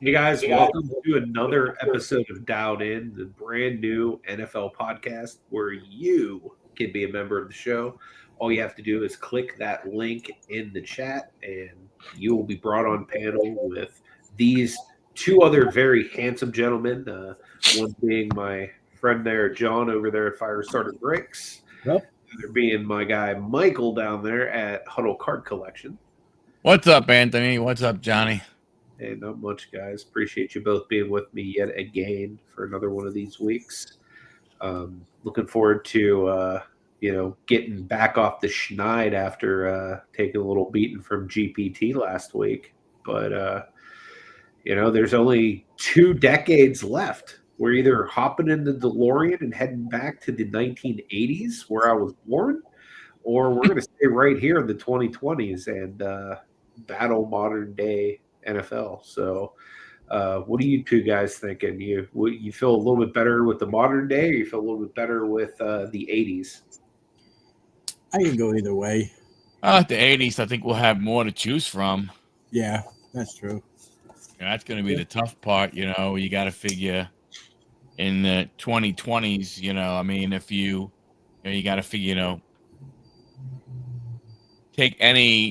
Hey guys, welcome to another episode of Dialed In, the brand new NFL podcast where you can be a member of the show. All you have to do is click that link in the chat, and you will be brought on panel with these two other very handsome gentlemen. One being my friend there, John, over there at Firestarter Bricks. Yep. The other being my guy, Michael, down there at Huddle Card Collection. What's up, Anthony? What's up, Johnny? Hey, not much, guys. Appreciate you both being with me yet again for another one of these weeks. Looking forward to getting back off the schneid after taking a little beating from GPT last week. But there's only 2 decades left. We're either hopping in the DeLorean and heading back to the 1980s where I was born, or we're going to stay right here in the 2020s and battle modern day NFL. So, what are you two guys thinking? You feel a little bit better with the modern day, or you feel a little bit better with the 80s? I can go either way. The 80s, I think we'll have more to choose from. Yeah, that's true. That's going to be the tough part. You got to figure in the 2020s. If you got to figure, take any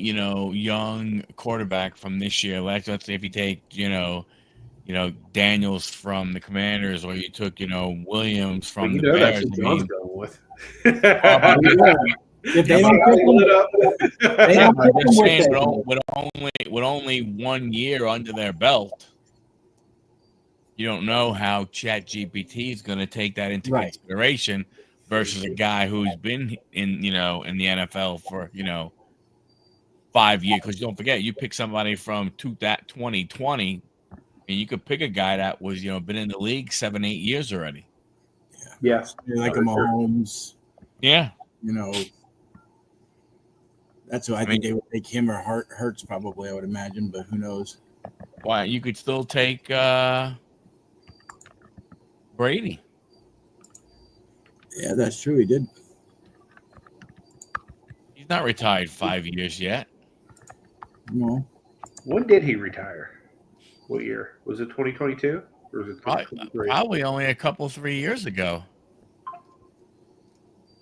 young quarterback from this year. Let's say if you take Daniels from the Commanders, or you took Williams from the Bears. That's what John's going with. If they don't with only 1 year under their belt, you don't know how ChatGPT is going to take that into consideration versus a guy who's been in the NFL for 5 years. Because don't forget, you pick somebody from 2020, and you could pick a guy that was been in the league 7-8 years already. Yeah, like a Mahomes. Yeah, that's who I think they would take him or Hurts probably. I would imagine, but who knows? Why you could still take Brady. Yeah, that's true. He did. He's not retired 5 years yet. No. When did he retire? What year? Was it 2022? Or was it 2023? Probably only a couple, 3 years ago.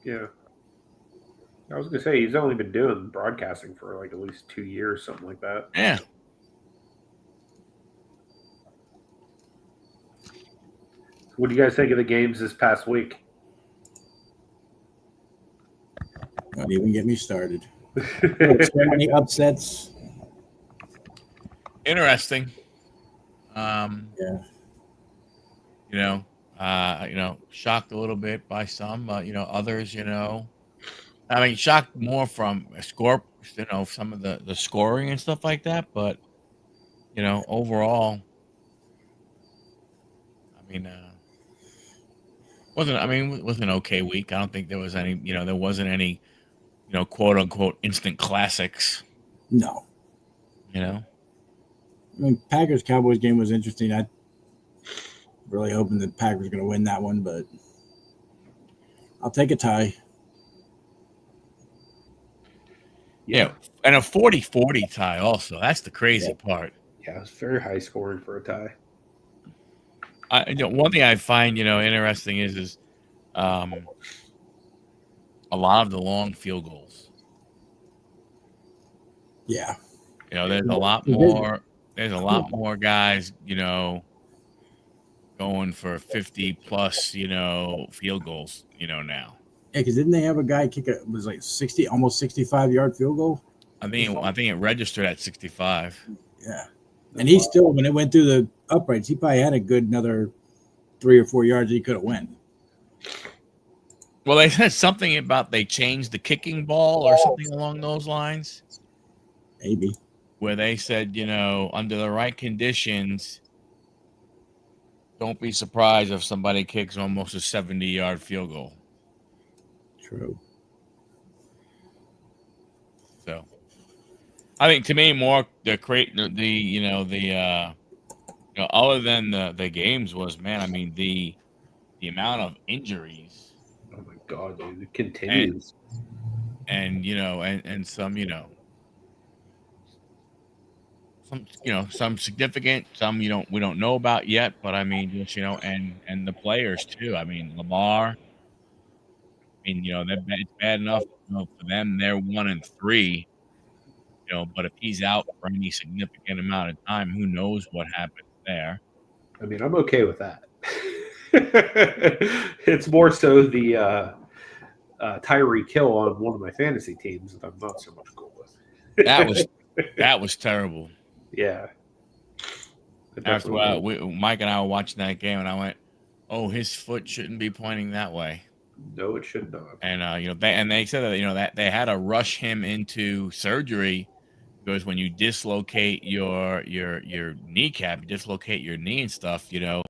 Yeah. I was going to say, he's only been doing broadcasting for like at least 2 years, something like that. Yeah. What do you guys think of the games this past week? Don't even get me started. So many upsets. Interesting. Yeah. Shocked a little bit by some, others, shocked more from a score, some of the scoring and stuff like that. But, overall, it was an okay week. I don't think there was any, there wasn't any, quote unquote instant classics. No. Packers Cowboys game was interesting. I really hoping the Packers going to win that one, but I'll take a tie. Yeah, and a 40-40 tie also. That's the crazy part. Yeah, it was very high scoring for a tie. One thing I find, interesting is a lot of the long field goals. Yeah. There's a lot more. There's a lot more guys, going for 50 plus, field goals, now. Yeah, because didn't they have a guy kick it was like 60, almost 65-yard field goal? I think it registered at 65. Yeah. And he still, when it went through the uprights, he probably had a good another 3 or 4 yards he could have went. Well, they said something about they changed the kicking ball or something along those lines. Maybe. Where they said, under the right conditions, don't be surprised if somebody kicks almost a 70-yard field goal. True. So, I think to me more other than the games was, man, the amount of injuries. Oh my God, dude, it continues. And some some significant, some we don't know about yet, but I mean, just and the players too. I mean, Lamar. I mean, it's bad enough for them. They're 1-3, but if he's out for any significant amount of time, who knows what happens there. I mean, I'm okay with that. It's more so the Tyreek Hill on one of my fantasy teams that I'm not so much cool with. That was terrible. Yeah. After Mike and I were watching that game, and I went, "Oh, his foot shouldn't be pointing that way." No, it should not. And they said that that they had to rush him into surgery because when you dislocate your kneecap, you dislocate your knee and stuff, you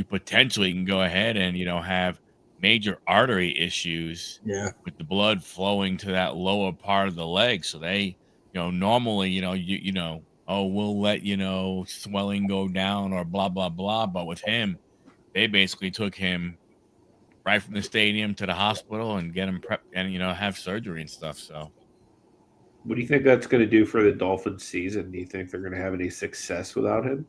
potentially can go ahead and have major artery issues. Yeah. With the blood flowing to that lower part of the leg. So they, normally, oh, we'll let swelling go down or blah blah blah. But with him, they basically took him right from the stadium to the hospital and get him prepped and have surgery and stuff. So, what do you think that's going to do for the Dolphins season? Do you think they're going to have any success without him?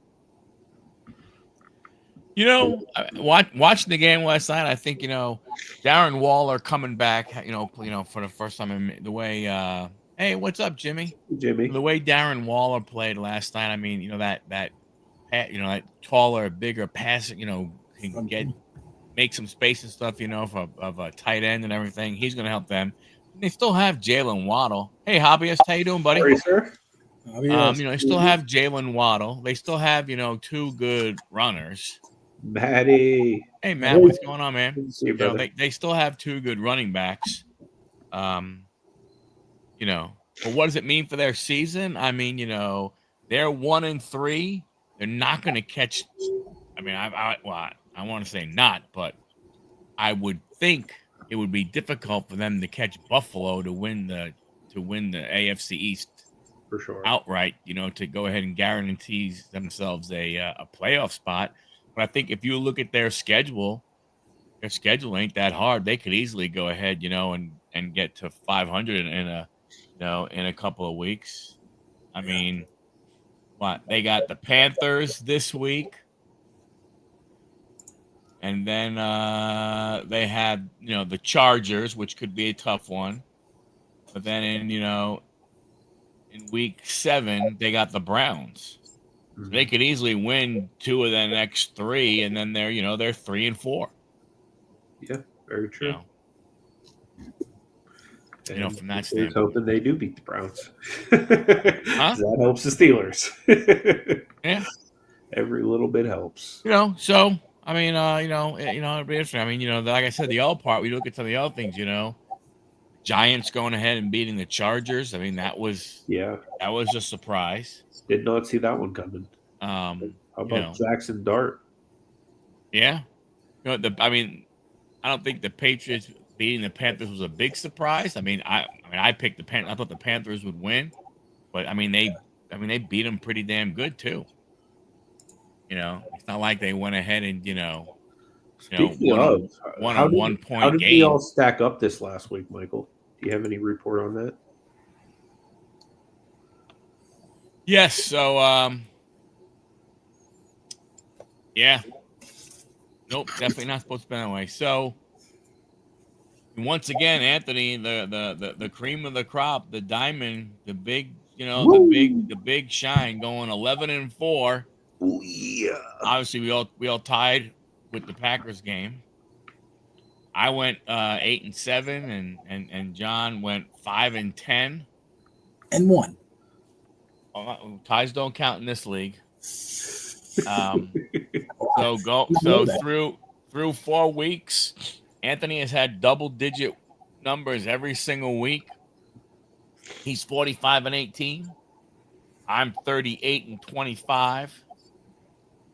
Watching the game last night, I think Darren Waller coming back, for the first time in the way. Hey, what's up, Jimmy? Jimmy. The way Darren Waller played last night, I mean, that taller, bigger pass, can make some space and stuff, of a tight end and everything. He's going to help them. And they still have Jalen Waddle. Hey, hobbyist, how you doing, buddy? Sorry, sir. They still have Jalen Waddle. They still have, two good runners. Matty. Hey, Matt, what's going on, man? See you, They still have two good running backs. But what does it mean for their season? I mean, they're 1-3. They're not going to catch. I mean, I want to say not, but I would think it would be difficult for them to catch Buffalo to win the AFC East for sure outright. To go ahead and guarantee themselves a playoff spot. But I think if you look at their schedule ain't that hard. They could easily go ahead, and get to 500 in a couple of weeks. I mean, they got the Panthers this week, and then they had the Chargers, which could be a tough one. But then in week 7 they got the Browns. So they could easily win 2 of the next 3, and then they're 3-4. Yeah, very true. From that standpoint, hoping they do beat the Browns. That helps the Steelers. Yeah, every little bit helps. So I mean, it'd be interesting. I mean, like I said, the other part, we look at some of the other things. Giants going ahead and beating the Chargers. I mean, that was a surprise. Did not see that one coming. How about Jackson Dart? Yeah. I mean, I don't think the Patriots beating the Panthers was a big surprise. I mean, I picked the Panthers. I thought the Panthers would win, but they beat them pretty damn good too. It's not like they went ahead and won a 1 point game. How did we all stack up this last week, Michael? Do you have any report on that? Yes. So, yeah. Nope, definitely not supposed to be that way. So, once again, Anthony, the cream of the crop, the diamond, the big, the big shine, going 11-4. Oh, yeah. Obviously, we all tied with the Packers game. I went 8-7, and John went 5-10 and 1. Ties don't count in this league. So through 4 weeks, Anthony has had double-digit numbers every single week. He's 45-18. I'm 38-25.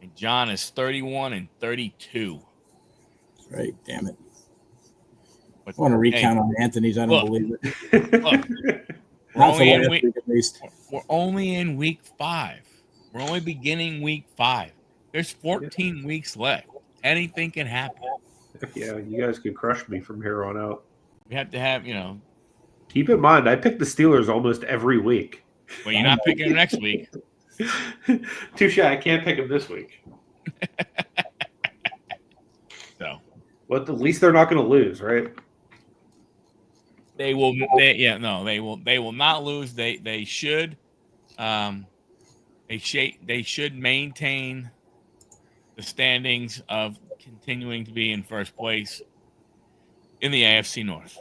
And John is 31-32. Right, damn it. I want to recount on Anthony's. I don't believe it. We're only in week 5. We're only beginning week 5. There's 14 weeks left. Anything can happen. Yeah, you guys could crush me from here on out. We have to have, Keep in mind, I pick the Steelers almost every week. Well, you're not picking him next week. Touche. I can't pick him this week. So, But at least they're not going to lose, right? they will. They will. They will not lose. They should. They should maintain the standings of continuing to be in first place in the AFC North.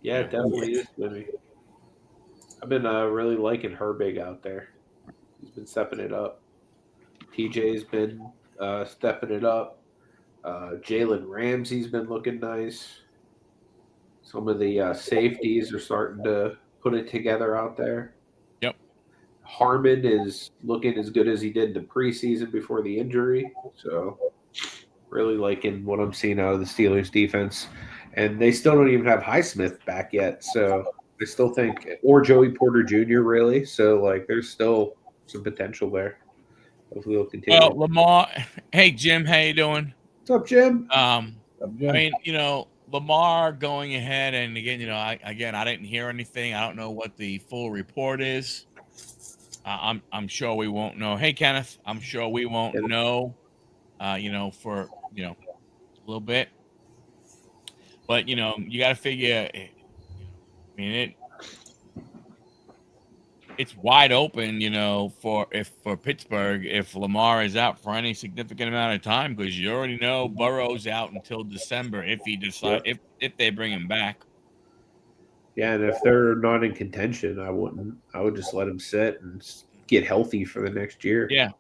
Yeah, it definitely is, Jimmy. I've been really liking Herbig out there. He's been stepping it up. TJ's been stepping it up. Jalen Ramsey's been looking nice. Some of the safeties are starting to put it together out there. Yep. Harmon is looking as good as he did in the preseason before the injury. So, really liking what I'm seeing out of the Steelers defense. And they still don't even have Highsmith back yet. So, I still think, or Joey Porter Jr., really. So, like, there's still some potential there. Hopefully, it'll continue. Well, Lamar. Hey, Jim, how you doing? What's up, Jim? I mean, Lamar going ahead, and again, I didn't hear anything. I don't know what the full report is. I'm sure we won't know. Hey, Kenneth, I'm sure we won't know. For a little bit, but you got to figure. I mean, it's wide open, for Pittsburgh if Lamar is out for any significant amount of time, because you already know Burrow's out until December if he decides if they bring him back. Yeah, and if they're not in contention, I wouldn't. I would just let him sit and get healthy for the next year. Yeah,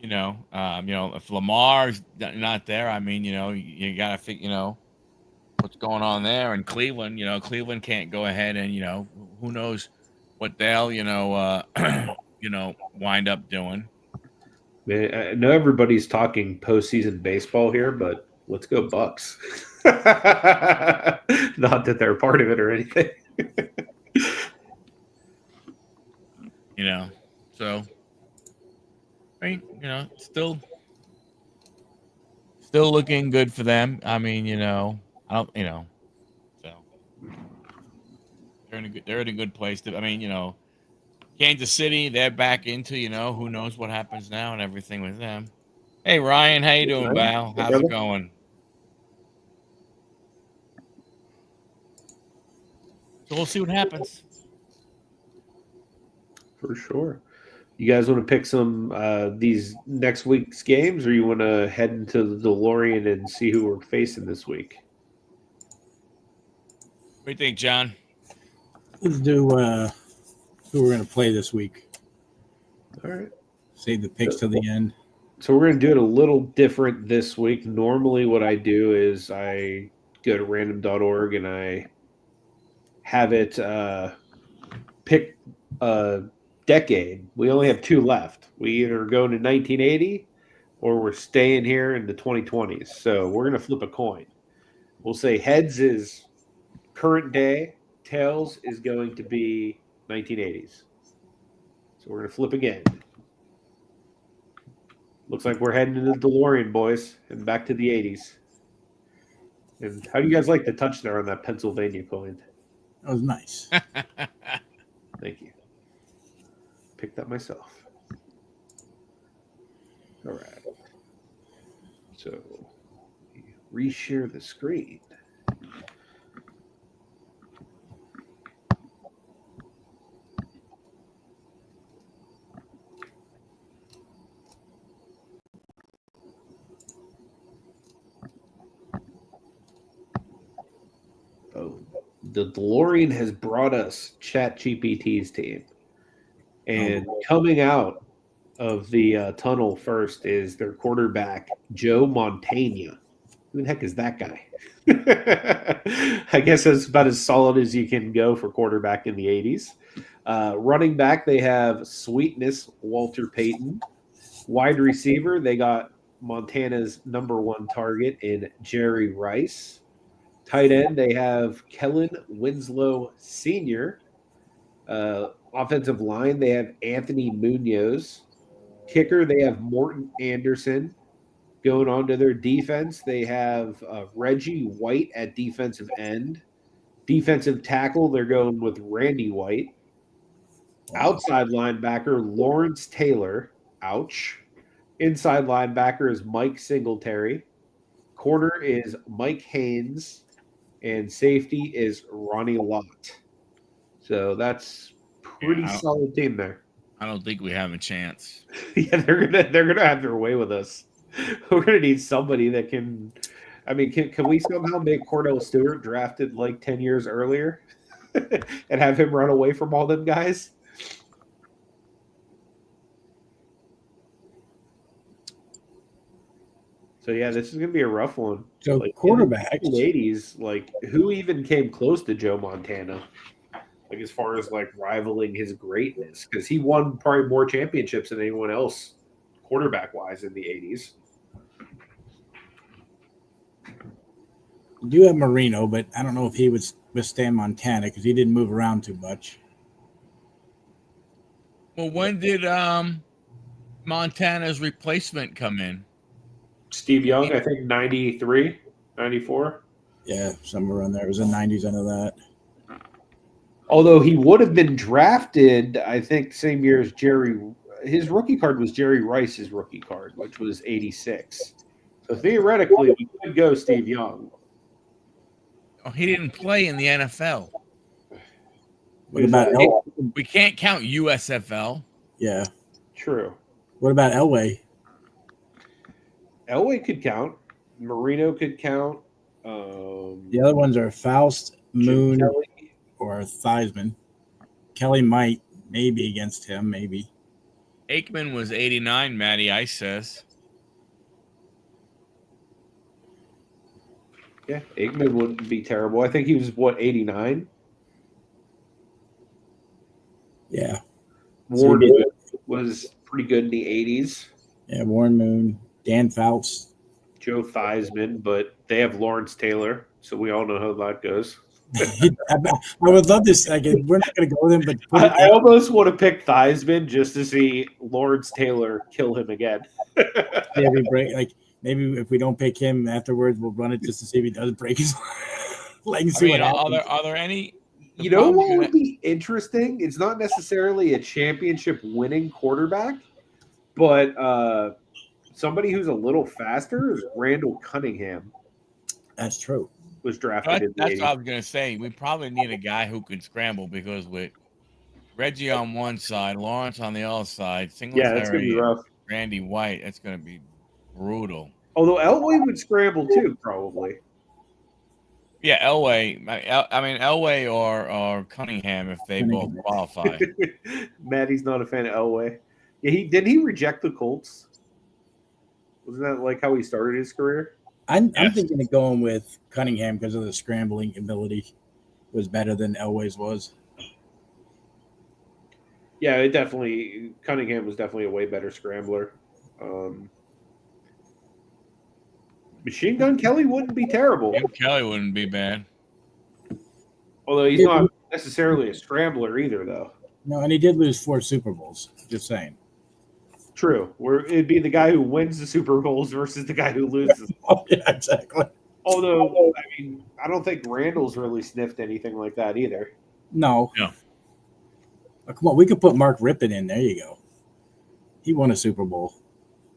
if Lamar's not there, I mean, you got to think, what's going on there in Cleveland. Cleveland can't go ahead and who knows what they'll wind up doing. Man, I know everybody's talking postseason baseball here, but let's go Bucks. Not that they're part of it or anything. So I mean, still looking good for them. I mean, I don't, so they're in a good place. I mean, Kansas City, they're back into, who knows what happens now and everything with them. Hey, Ryan, how you doing, Val? How's it going? So we'll see what happens. For sure. You guys want to pick some these next week's games, or you want to head into the DeLorean and see who we're facing this week? What do you think, John? Let's do who we're going to play this week. All right. Save the picks till the end. So we're going to do it a little different this week. Normally what I do is I go to random.org and I have it pick a decade. We only have two left. We either go to 1980 or we're staying here in the 2020s. So we're going to flip a coin. We'll say heads is current day, tails is going to be 1980s. So we're going to flip again. Looks like we're heading into the DeLorean, boys, and back to the 80s. And how do you guys like the touch there on that Pennsylvania coin? That was nice. Thank you. Picked that myself. All right. So, reshare the screen. Oh, the DeLorean has brought us ChatGPT's team. And coming out of the tunnel first is their quarterback, Joe Montana. Who the heck is that guy? I guess that's about as solid as you can go for quarterback in the 80s. Running back, they have Sweetness, Walter Payton. Wide receiver, they got Montana's number one target in Jerry Rice. Tight end, they have Kellen Winslow Sr. Offensive line, they have Anthony Munoz. Kicker, they have Morton Anderson. Going on to their defense, they have Reggie White at defensive end. Defensive tackle, they're going with Randy White. Outside linebacker, Lawrence Taylor. Ouch. Inside linebacker is Mike Singletary. Corner is Mike Haynes. And safety is Ronnie Lott. So that's pretty solid team there. I don't think we have a chance. Yeah, they're gonna have their way with us. We're gonna need somebody that can. I mean, can we somehow make Cordell Stewart drafted like 10 years earlier and have him run away from all them guys? So yeah, this is gonna be a rough one. So like, quarterbacks in the 80s, like who even came close to Joe Montana? Like as far as like rivaling his greatness, because he won probably more championships than anyone else, quarterback wise, in the 80s. You do have Marino, but I don't know if he would withstand Montana because he didn't move around too much. Well, when did Montana's replacement come in? Steve Young, I think 93, 94. Yeah, somewhere around there. It was in the 90s, I know that. Although he would have been drafted, I think, same year as Jerry. His rookie card was Jerry Rice's rookie card, which was 86. So theoretically, we could go Steve Young. Oh, he didn't play in the NFL. What about We can't count USFL. Yeah. True. What about Elway? Elway could count. Marino could count. The other ones are Faust, Moon, or Theismann. Kelly might, maybe against him, maybe. Aikman was 89, Matty Ice says. Yeah, Aikman wouldn't be terrible. I think he was, 89? Yeah. Warren was pretty good in the 80s. Yeah, Warren Moon, Dan Fouts. Joe Theismann, but they have Lawrence Taylor, so we all know how that goes. I would love this. We're not going to go with him, but I almost want to pick Theismann just to see Lawrence Taylor kill him again. Maybe if we don't pick him afterwards, we'll run it just to see if he doesn't break his leg and see what happens. Are there any? You know what would be interesting? It's not necessarily a championship winning quarterback, but somebody who's a little faster is Randall Cunningham. That's true. Was drafted. That's what I was going to say. We probably need a guy who can scramble because with Reggie on one side, Lawrence on the other side, Singletary, that's going to be rough. Randy White, that's going to be brutal. Although Elway would scramble too, probably. Yeah, Elway. I mean, Elway or Cunningham if they both qualify. Maddie's not a fan of Elway. Yeah, did he reject the Colts? Wasn't that like how he started his career? I'm thinking of going with Cunningham because of the scrambling ability was better than Elway's was. Yeah, Cunningham was definitely a way better scrambler. Machine Gun Kelly wouldn't be terrible. Kelly wouldn't be bad. Although he's not necessarily a scrambler either, though. No, and he did lose 4 Super Bowls. Just saying. True. It'd be the guy who wins the Super Bowls versus the guy who loses. Oh, yeah, exactly. Although, I mean, I don't think Randall's really sniffed anything like that either. No. No. Oh, come on, we could put Mark Rippon in. There you go. He won a Super Bowl.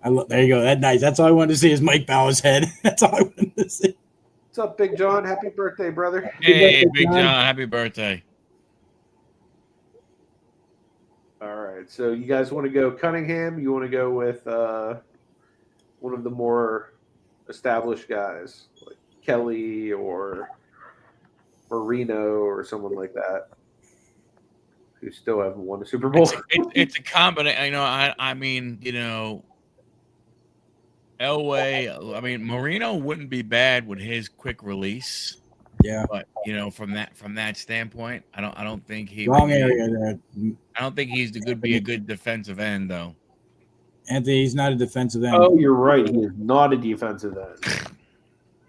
There you go. That's nice. That's all I wanted to see is Mike Bauer's head. That's all I wanted to see. What's up, Big John? Happy birthday, brother. Hey, Big John. Happy birthday. All right. So you guys want to go Cunningham? You want to go with one of the more established guys, like Kelly or Marino or someone like that, who still haven't won a Super Bowl? It's a combination. I mean, Elway. I mean, Marino wouldn't be bad with his quick release. Yeah, but from that standpoint, I don't think he wrong area there. I don't think he's be a good defensive end though. Anthony, he's not a defensive end. Oh, you're right. He is not a defensive end.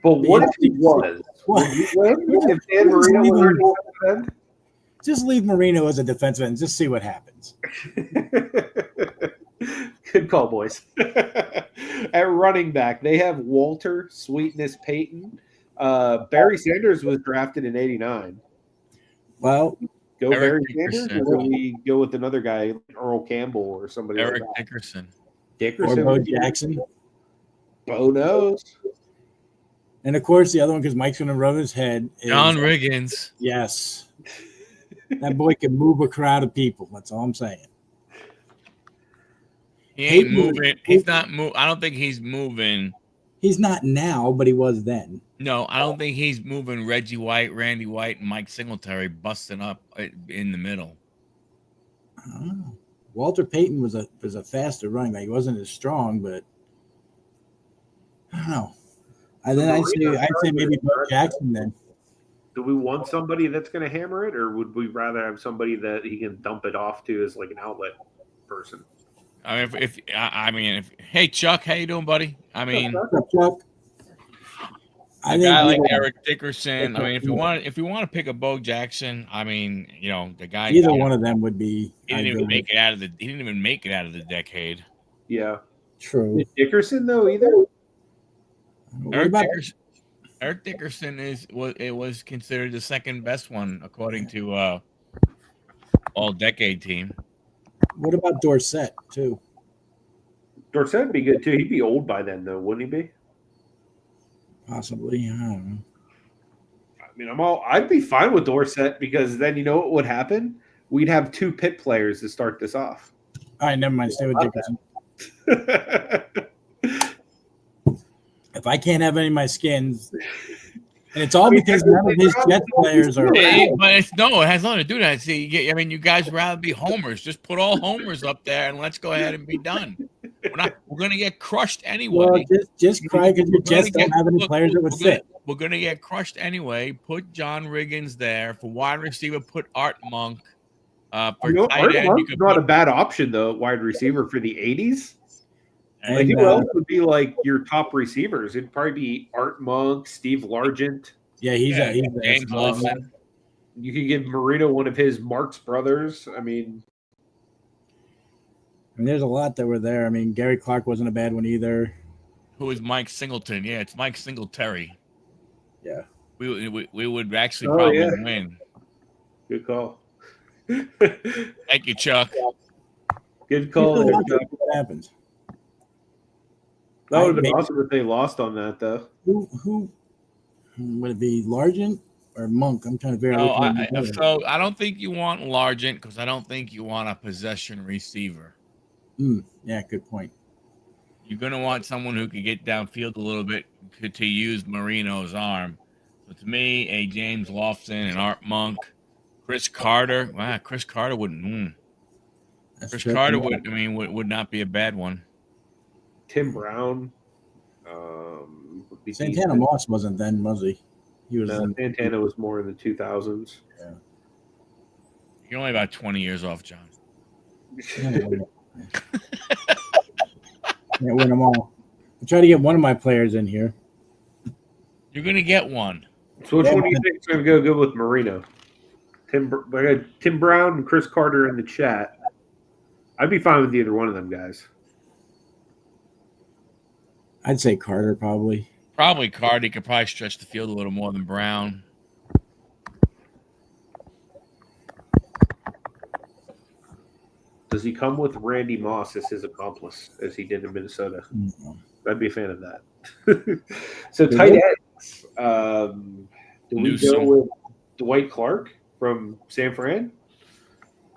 But what if he was? Would you win if Dan Marino was our defensive end? Just leave Marino as a defensive end. Just see what happens. Good call, boys. At running back, they have Walter Sweetness Payton. Barry Sanders was drafted in '89. Well, Go Eric Barry Sanders, Dickerson. or do we go with another guy, Earl Campbell or somebody Eric like that? Dickerson. or Dickerson. Bo Jackson. Bo knows. And of course, the other one, because Mike's going to rub his head, is John Riggins. yes. That boy can move a crowd of people. That's all I'm saying. He ain't Peyton- moving. He's not moving. I don't think he's moving. He's not now, but he was then. No, I don't think he's moving Reggie White, Randy White, and Mike Singletary busting up in the middle. Oh. Walter Payton was a faster running back. He wasn't as strong, but I don't know. And then I'd say maybe Bo Jackson then. Do we want somebody that's going to hammer it, or would we rather have somebody that he can dump it off to as like an outlet person? I mean, hey Chuck, how you doing, buddy? I mean, What's up, Chuck? a guy like Eric Dickerson. I mean, if you want to pick a Bo Jackson, I mean, the guy. Either one of them would be. He didn't even make it out of the decade. Yeah. True. Dickerson though either. Eric Dickerson was considered the second best one according to All Decade Team. What about Dorsett too? Dorsett would be good too. He'd be old by then though, wouldn't he be? Possibly. I don't know. I mean, I'd be fine with Dorsett because then you know what would happen? We'd have two Pitt players to start this off. All right, never mind. Stay with Dickerson. If I can't have any of my skins, and it's all because none of his Jets players are. But it has nothing to do with that. See, you guys would rather be homers. Just put all homers up there and let's go ahead and be done. We're going to get crushed anyway. Well, just cry because your Jets don't have any players that would fit. We're going to get crushed anyway. Put John Riggins there for wide receiver. Put Art Monk. For tight end, Monk's not a bad option though. Wide receiver for the '80s. And, who else would be like your top receivers? It'd probably be Art Monk, Steve Largent. Yeah, he's James Lawson. You could give Marino one of his Mark's brothers. I mean, there's a lot that were there. I mean, Gary Clark wasn't a bad one either. Who is Mike Singleton? Yeah, it's Mike Singletary. Yeah. We would actually probably win. Good call. Thank you, Chuck. Good call. What happens? That would have been awesome if they lost on that, though. Who would it be? Largent or Monk? I'm trying to figure out. So I don't think you want Largent because I don't think you want a possession receiver. Yeah, good point. You're going to want someone who can get downfield a little bit to use Marino's arm. So to me, a James Lofton and Art Monk, Chris Carter. Wow, Chris Carter wouldn't. Chris Carter would not be a bad one. Tim Brown. Santana Moss wasn't then, was he? He was. Santana was more in the 2000s. Yeah. You're only about 20 years off, John. Can't win them all. I'll try to get one of my players in here. You're going to get one. So which one do you think is going to go good with Marino? Tim Brown and Chris Carter in the chat. I'd be fine with either one of them guys. I'd say Carter probably. Probably Carter. He could probably stretch the field a little more than Brown. Does he come with Randy Moss as his accomplice, as he did in Minnesota? Mm-hmm. I'd be a fan of that. So tight ends. Do we go with Dwight Clark from San Fran?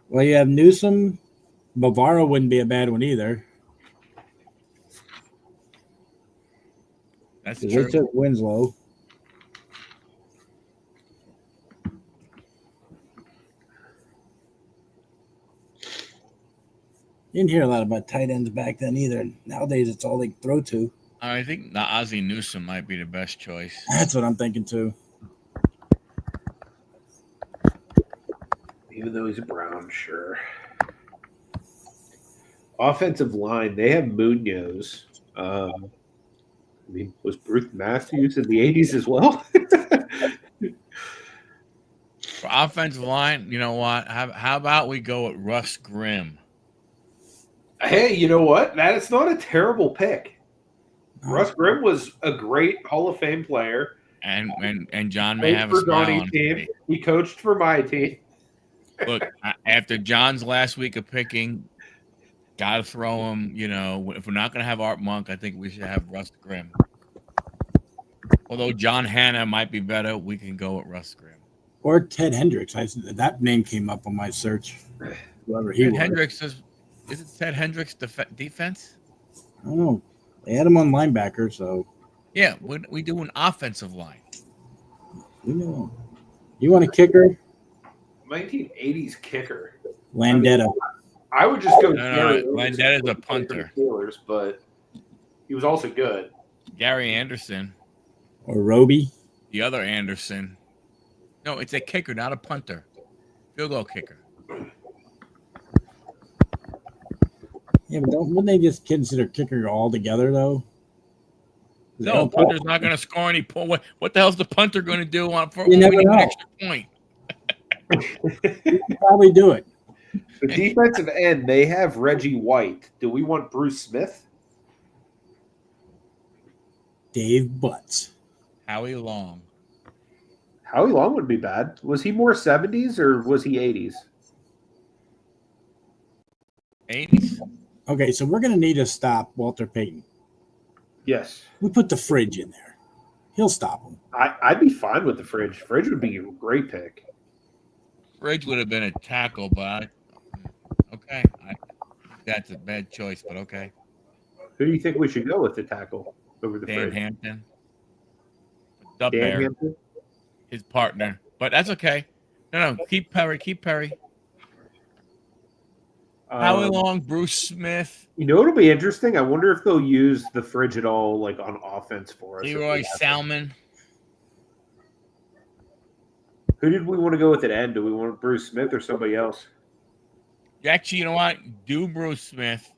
Well, you have Newsom. Bavaro wouldn't be a bad one either. That's true. They took Winslow. You didn't hear a lot about tight ends back then either. Nowadays, it's all they throw to. I think Ozzie Newsome might be the best choice. That's what I'm thinking too. Even though he's a Brown, sure. Offensive line, they have Munoz. Was Bruce Matthews in the 80s as well? For offensive line, you know what? How about we go with Russ Grimm? Hey, you know what? That is not a terrible pick. Russ Grimm was a great Hall of Fame player. And John may have a for smile Donnie's on his team. face. He coached for my team. Look, after John's last week of picking, gotta throw him. You know, if we're not gonna have Art Monk, I think we should have Russ Grimm. Although John Hanna might be better, we can go with Russ Grimm. Or Ted Hendricks. That name came up on my search. Whoever he Ted was. Hendricks is it Ted Hendricks defense? I don't know. They had him on linebacker, so Yeah, we do an offensive line. you know. You want a kicker? 1980s kicker. Landetta. I would just go. No, Landetta's a punter. Steelers, but he was also good. Gary Anderson, Or Roby. the other Anderson. No, it's a kicker, not a punter. Field goal kicker. Yeah, but wouldn't they just consider kicker all together though? No, punter's not going to score any point. What the hell's the punter going to do on for You never winning an know. extra point? You can probably do it. The defensive end, they have Reggie White. Do we want Bruce Smith? Dave Butts. Howie Long. Howie Long would be bad. Was he more 70s or was he 80s? 80s? Okay, so we're gonna need to stop Walter Payton. Yes. We put the fridge in there. He'll stop him. I'd be fine with the fridge. Fridge would be a great pick. Fridge would have been a tackle, but okay. That's a bad choice, but okay. Who do you think we should go with the tackle over the Dan fridge? Hampton. Dub Dan Bear, Hampton? his partner. But that's okay. No, keep Perry. Howie Long, Bruce Smith, You know what'll be interesting? I wonder if they'll use the fridge at all, like on offense for us. Leroy Salmon. Who did we want to go with at end? Do we want Bruce Smith or somebody else? Actually, you know what? Do Bruce Smith.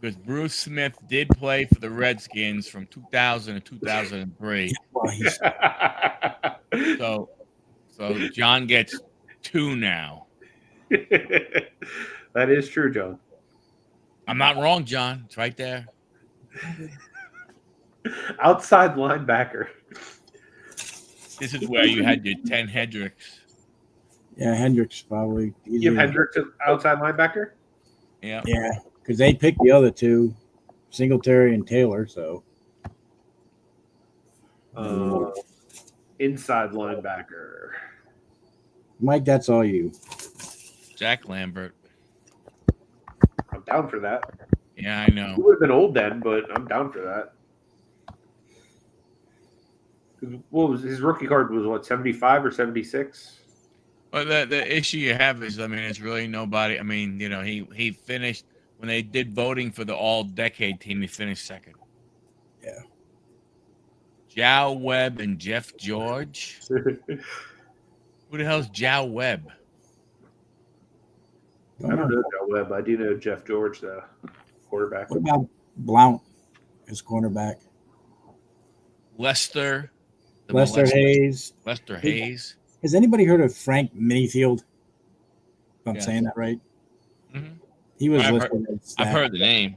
Because Bruce Smith did play for the Redskins from 2000 to 2003. Well, he's So John gets 2 now. That is true, John. I'm not wrong, John. It's right there. Outside linebacker. This is where you had your 10 Hendricks. yeah, Hendricks probably. You give Hendricks an outside linebacker? Yeah. Yeah, because they picked the other two, Singletary and Taylor. So Inside linebacker. Mike, that's all you. Jack Lambert. I'm down for that. Yeah, I He know. would have been old then, but I'm down for that. What was his rookie card? Was what, 75 or 76? Well, the issue you have is, I mean, it's really nobody. I mean, you know, he finished when they did voting for the all-decade team. He finished second. Yeah. Jow Webb and Jeff George. Who the hell's Jow Webb? I don't know Joe Webb. I do know Jeff George, the quarterback. What about Blount, his cornerback? Lester. the Lester molester. Hayes. Lester Hayes. Has anybody heard of Frank Minifield? If I'm Yes. saying that right. Mhm. He was I've listed as I've that. heard the name.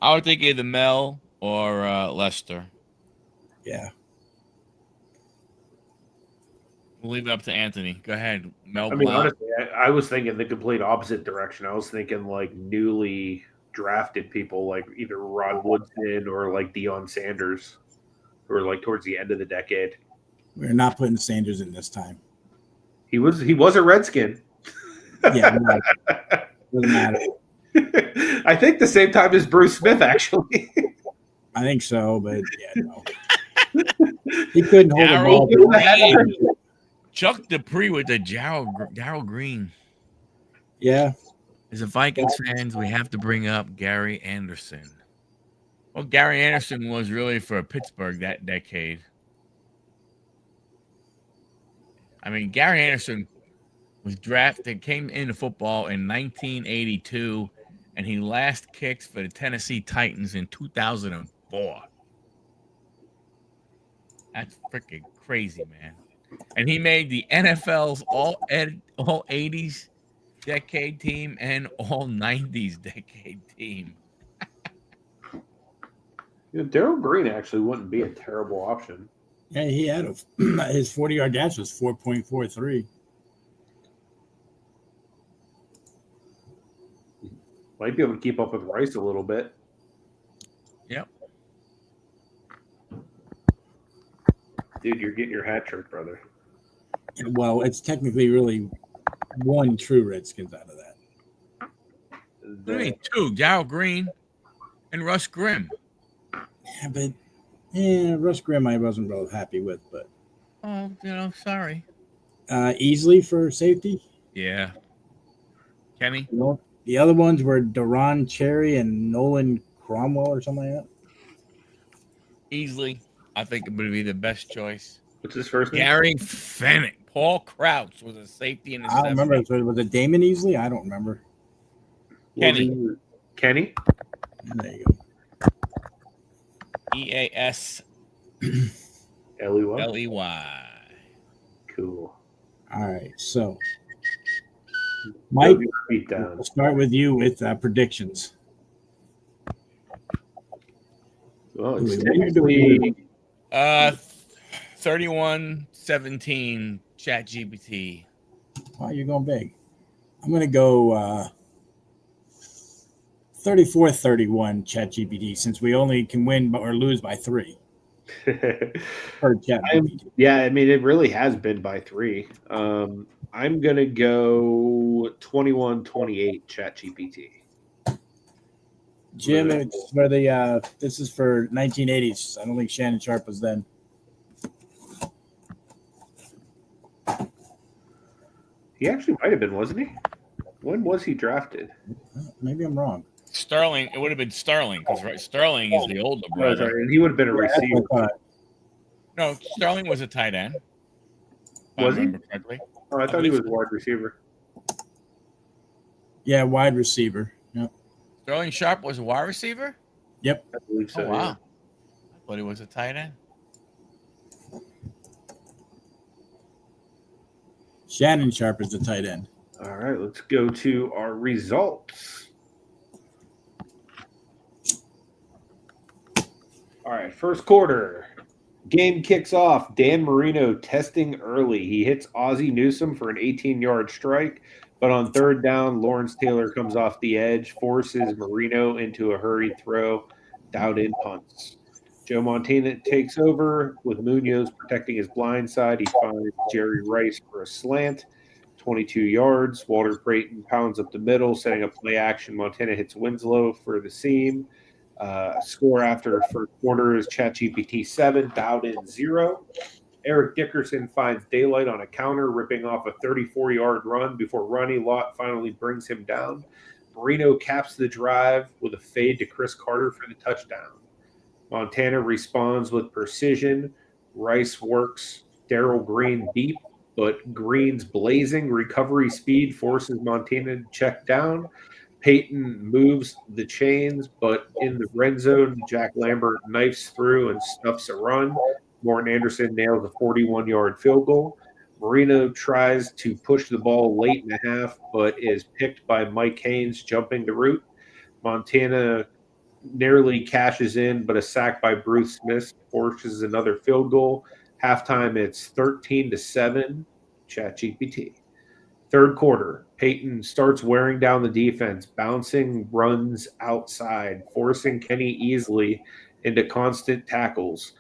I would think either Mel or Lester. Yeah. We'll leave it up to Anthony. Go ahead, Mel. I mean, Blount. honestly, I was thinking the complete opposite direction. I was thinking like newly drafted people, like either Rod Woodson or like Deion Sanders, who were like towards the end of the decade. We're not putting Sanders in this time. He was a Redskin. Yeah. No, doesn't matter. I think the same time as Bruce Smith, actually. I think so, but yeah, no. He couldn't hold the Darryl ball. Green. Chuck Dupree with the Darryl Green. Yeah. As a Vikings fans, we have to bring up Gary Anderson. Well, Gary Anderson was really for Pittsburgh that decade. I mean, Gary Anderson was drafted, came into football in 1982, and he last kicked for the Tennessee Titans in 2004. That's freaking crazy, man. And he made the NFL's all 80s decade team and all 90s decade team. Daryl Green actually wouldn't be a terrible option. Yeah, he had his 40-yard dash was 4.43. Might be able to keep up with Rice a little bit. Yep. Dude, you're getting your hat trick, brother. Well, it's technically really one true Redskins out of that. What do you mean? Two, Darryl Green and Russ Grimm. Yeah, but Russ Grimm I wasn't real happy with, but Sorry. Easley for safety. Yeah. Kenny? The other ones were Duron Cherry and Nolan Cromwell or something like that. Easily, I think it would be the best choice. What's his first name? Gary Fennick. Paul Crouch was a safety in the I don't remember. Was it Damon Easley? I don't remember. Kenny. Kenny? There you go. EAS Ley. Ley. Cool. All right. So, Mike, beat down. we'll start with you with predictions. Well, it's technically 31-17 ChatGPT. Wow, you're going big. I'm going to go 34-31 ChatGPT since we only can win or lose by 3. Per ChatGPT. Yeah, I mean, it really has been by 3. I'm going to go 21-28 ChatGPT. Jim, it's for this is for 1980s. I don't think Shannon Sharp was then. He actually might have been, wasn't he? When was he drafted? Maybe I'm wrong. Sterling, it would have been Sterling because Sterling is the older brother. And he would have been a receiver. No, Sterling was a tight end. Was I he? remember correctly. Oh, I thought he was a wide receiver. Yeah, wide receiver. Yep. Sterling Sharp was a wide receiver? Yep. I believe so. Oh, wow. Yeah. I thought he was a tight end. Shannon Sharp is the tight end. All right, let's go to our results. All right, first quarter. Game kicks off. Dan Marino testing early. He hits Ozzie Newsome for an 18-yard strike, but on third down, Lawrence Taylor comes off the edge, forces Marino into a hurried throw, down in punts. Joe Montana takes over with Munoz protecting his blind side. He finds Jerry Rice for a slant, 22 yards. Walter Creighton pounds up the middle, setting up play action. Montana hits Winslow for the seam. Score after first quarter is ChatGPT 7, dialed in 0. Eric Dickerson finds daylight on a counter, ripping off a 34-yard run before Ronnie Lott finally brings him down. Marino caps the drive with a fade to Chris Carter for the touchdown. Montana responds with precision. Rice works Darryl Green deep, but Green's blazing recovery speed forces Montana to check down. Peyton moves the chains, but in the red zone, Jack Lambert knifes through and stuffs a run. Morton Anderson nails a 41-yard field goal. Marino tries to push the ball late in the half, but is picked by Mike Haynes jumping the route. Montana nearly cashes in, but a sack by Bruce Smith forces another field goal. Halftime, it's 13-7, ChatGPT. Third quarter, Peyton starts wearing down the defense, bouncing runs outside, forcing Kenny Easley into constant tackles.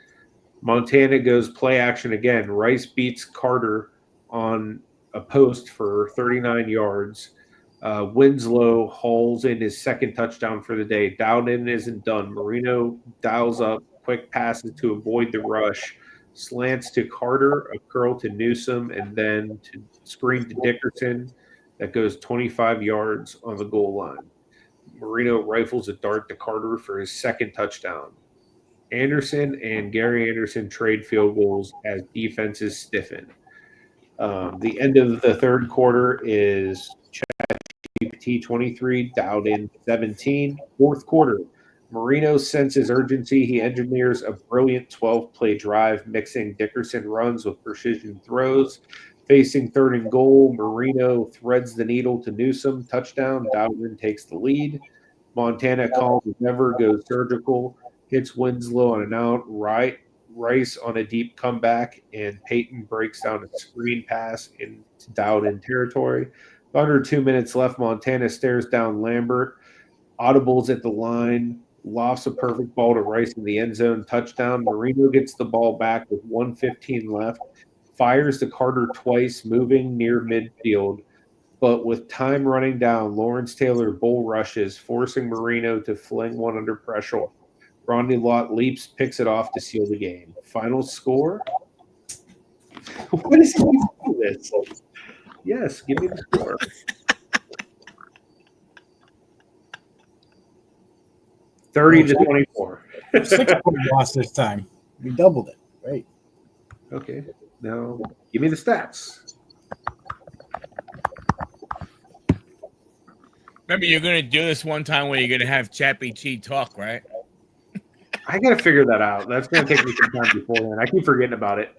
Montana goes play action again. Rice beats Carter on a post for 39 yards. Winslow hauls in his second touchdown for the day. Dowden isn't done. Marino dials up quick passes to avoid the rush. Slants to Carter, a curl to Newsome, and then to screen to Dickerson that goes 25 yards on the goal line. Marino rifles a dart to Carter for his second touchdown. Anderson and Gary Anderson trade field goals as defenses stiffen. The end of the third quarter is ChatGPT 23, dialed in 17. Fourth quarter, Marino senses urgency. He engineers a brilliant 12-play drive, mixing Dickerson runs with precision throws. Facing third and goal, Marino threads the needle to Newsome. Touchdown. Dowden takes the lead. Montana calls as never, goes surgical, hits Winslow on an out. Rice on a deep comeback, and Peyton breaks down a screen pass into Dowden territory. Under 2 minutes left, Montana stares down Lambert, audibles at the line, lofts a perfect ball to Rice in the end zone, touchdown. Marino gets the ball back with 1:15 left, fires to Carter twice, moving near midfield. But with time running down, Lawrence Taylor bull rushes, forcing Marino to fling one under pressure. Ronnie Lott leaps, picks it off to seal the game. Final score? What is he doing this? Yes, give me the score. 30-24. 6-point loss this time. We doubled it. Right. Okay. Now give me the stats. Remember, you're going to do this one time where you're going to have ChatGPT talk, right? I got to figure that out. That's going to take me some time beforehand. I keep forgetting about it.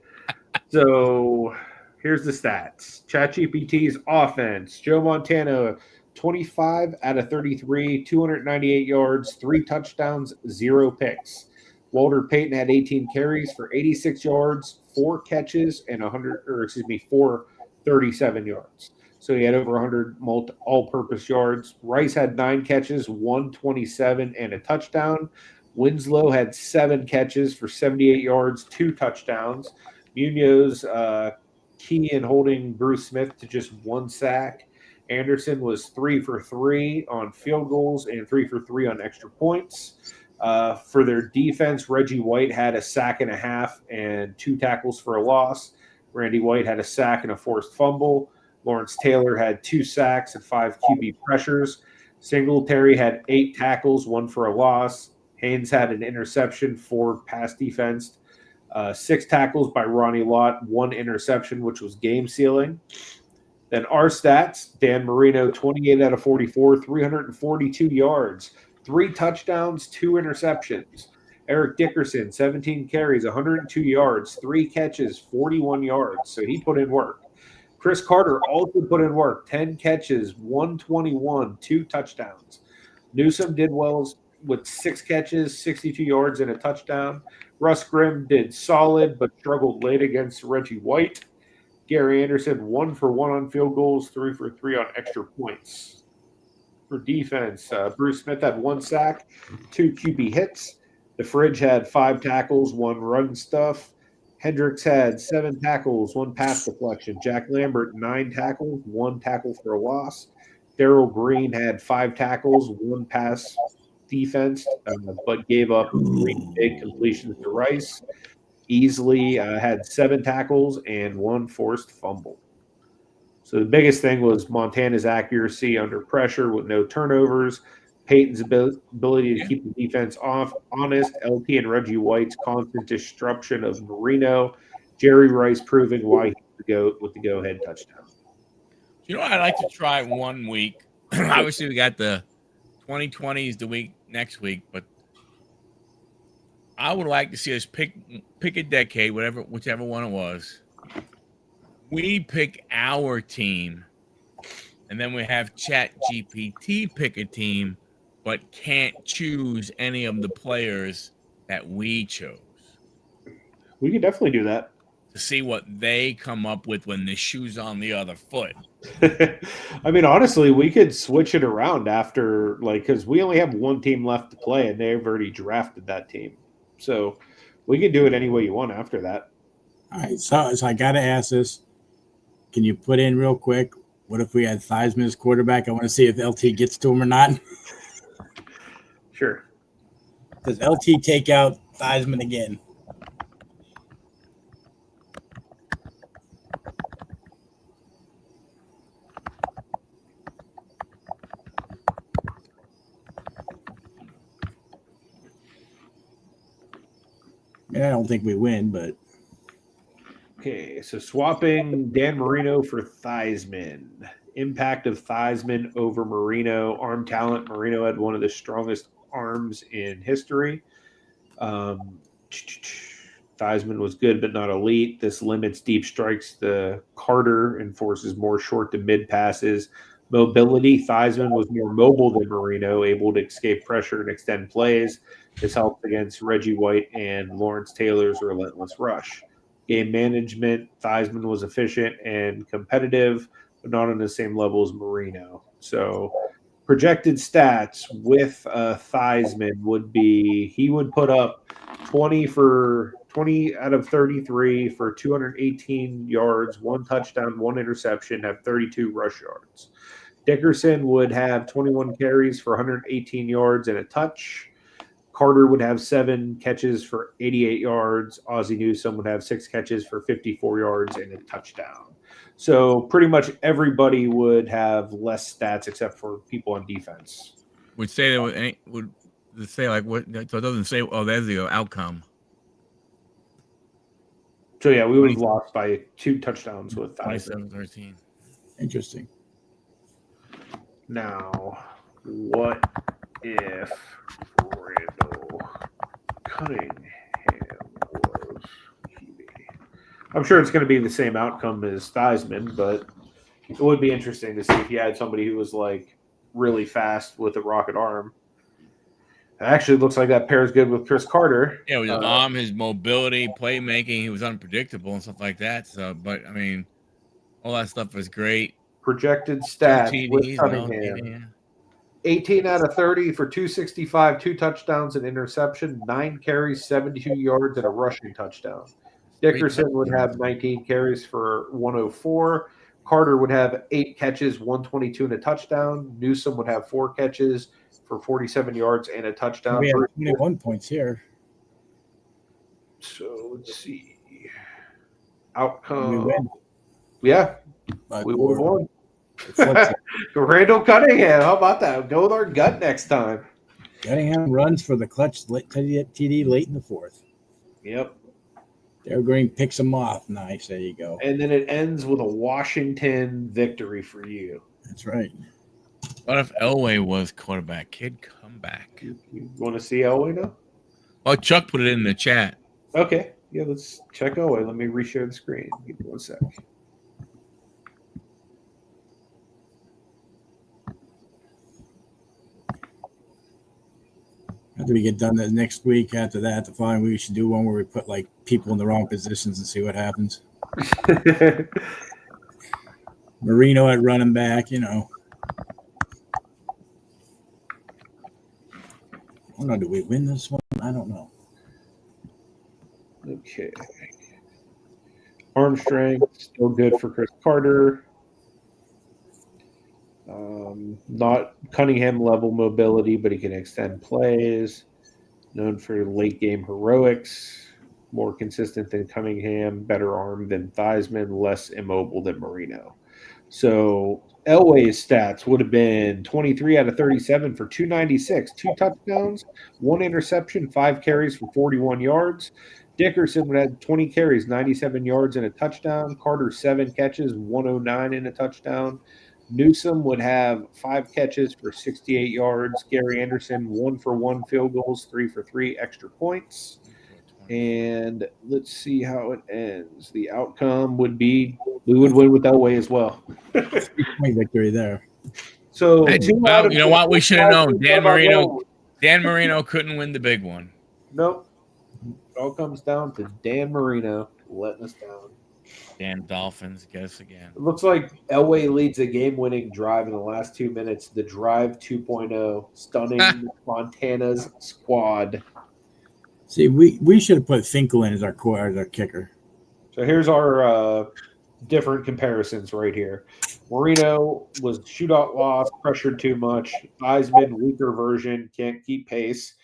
So here's the stats. ChatGPT's offense. Joe Montana, 25 out of 33, 298 yards, 3 touchdowns, 0 picks. Walter Payton had 18 carries for 86 yards, 4 catches, and 437 yards. So he had over 100 all-purpose yards. Rice had 9 catches, 127, and a touchdown. Winslow had 7 catches for 78 yards, 2 touchdowns. Munoz key in holding Bruce Smith to just 1 sack. Anderson was 3 for 3 on field goals and 3 for 3 on extra points. For their defense, Reggie White had a sack and a half and 2 tackles for a loss. Randy White had a sack and a forced fumble. Lawrence Taylor had 2 sacks and 5 QB pressures. Singletary had 8 tackles, 1 for a loss. Haynes had an interception, 4 pass defense. 6 tackles by Ronnie Lott, 1 interception, which was game sealing. Then our stats, Dan Marino, 28 out of 44, 342 yards, 3 touchdowns, 2 interceptions. Eric Dickerson, 17 carries, 102 yards, 3 catches, 41 yards. So he put in work. Chris Carter also put in work, 10 catches, 121, 2 touchdowns. Newsom did well with 6 catches, 62 yards, and a touchdown. Russ Grimm did solid but struggled late against Reggie White. Gary Anderson, 1 for 1 on field goals, 3 for 3 on extra points. For defense, Bruce Smith had 1 sack, 2 QB hits. The Fridge had 5 tackles, 1 run stuff. Hendricks had 7 tackles, 1 pass deflection. Jack Lambert, 9 tackles, 1 tackle for a loss. Darrell Green had 5 tackles, 1 pass defense, but gave up 3 big completions to Rice. Easily had 7 tackles and 1 forced fumble. So the biggest thing was Montana's accuracy under pressure with no turnovers. Peyton's ability to keep the defense honest. LT and Reggie White's constant disruption of Marino. Jerry Rice proving why he could go with the go-ahead touchdown. You know what I'd like to try one week? Obviously, we got the 2020s the week next week, but I would like to see us pick a decade, whichever one it was. We pick our team, and then we have ChatGPT pick a team, but can't choose any of the players that we chose. We could definitely do that. To see what they come up with when the shoe's on the other foot. I mean, honestly, we could switch it around after, because we only have 1 team left to play, and they've already drafted that team. So we can do it any way you want after that. All right, so I got to ask this. Can you put in real quick, what if we had Theismann as quarterback? I want to see if LT gets to him or not. Sure. Does LT take out Theismann again? I don't think we win, but okay. So swapping Dan Marino for Theismann. Impact of Theismann over Marino. Arm talent. Marino had one of the strongest arms in history. Theismann was good but not elite. This limits deep strikes to Carter and forces more short to mid passes. Mobility. Theismann was more mobile than Marino, able to escape pressure and extend plays. This helped against Reggie White and Lawrence Taylor's relentless rush. Game management, Theismann was efficient and competitive, but not on the same level as Marino. So projected stats with Theismann would be he would put up 20 out of 33 for 218 yards, 1 touchdown, 1 interception, have 32 rush yards. Dickerson would have 21 carries for 118 yards and a touch. Carter would have 7 catches for 88 yards. Ozzie Newsome would have 6 catches for 54 yards and a touchdown. So pretty much everybody would have less stats except for people on defense. Would say that would say like what? So it doesn't say. Oh, there's the outcome. So yeah, we would have lost by 2 touchdowns with 27-13. Interesting. Now, what if Randall Cunningham was QB? I'm sure it's going to be the same outcome as Theismann, but it would be interesting to see if you had somebody who was like really fast with a rocket arm. It actually looks like that pairs good with Chris Carter. Yeah, with his arm, his mobility, playmaking, he was unpredictable and stuff like that. So, but I mean, all that stuff was great. Projected stats TDs, with Cunningham. 18 out of 30 for 265, 2 touchdowns and interception, 9 carries, 72 yards, and a rushing touchdown. Dickerson would have 19 carries for 104. Carter would have 8 catches, 122 and a touchdown. Newsome would have 4 catches for 47 yards and a touchdown. We have 21 points here. So let's see. Outcome. We win. Yeah, we would have won. Randall Cunningham. How about that? Go with our gut next time. Cunningham runs for the clutch TD late in the 4th. Yep. They're Green picks them off. Nice. There you go. And then it ends with a Washington victory for you. That's right. What if Elway was quarterback? Kid, come back. You want to see Elway now? Oh, Chuck put it in the chat. Okay. Yeah, let's check Elway. Let me reshare the screen. Give me 1 sec. After we get done the next week, after that, the following week, we should do one where we put like people in the wrong positions and see what happens. Marino at running back, you know. I don't know. Do we win this one? I don't know. Okay. Arm strength, still good for Chris Carter. Not Cunningham level mobility, but he can extend plays. Known for late game heroics. More consistent than Cunningham. Better arm than Theismann. Less immobile than Marino. So Elway's stats would have been 23 out of 37 for 296, 2 touchdowns, 1 interception, 5 carries for 41 yards. Dickerson would have 20 carries, 97 yards and a touchdown. Carter 7 catches, 109 and a touchdown. Newsome would have 5 catches for 68 yards. Gary Anderson 1 for 1 field goals, 3 for 3 extra points. And let's see how it ends. The outcome would be we would win with Elway as well. 3-point victory there. So well, you know what? We should have known. Dan Marino couldn't win the big one. Nope. It all comes down to Dan Marino letting us down. Dan Dolphins, guess again. It looks like Elway leads a game-winning drive in the last 2 minutes. The drive 2.0, stunning Montana's squad. See, we should have put Finkel in as our kicker. So here's our different comparisons right here. Marino was shootout loss, pressured too much. Theismann, weaker version, can't keep pace.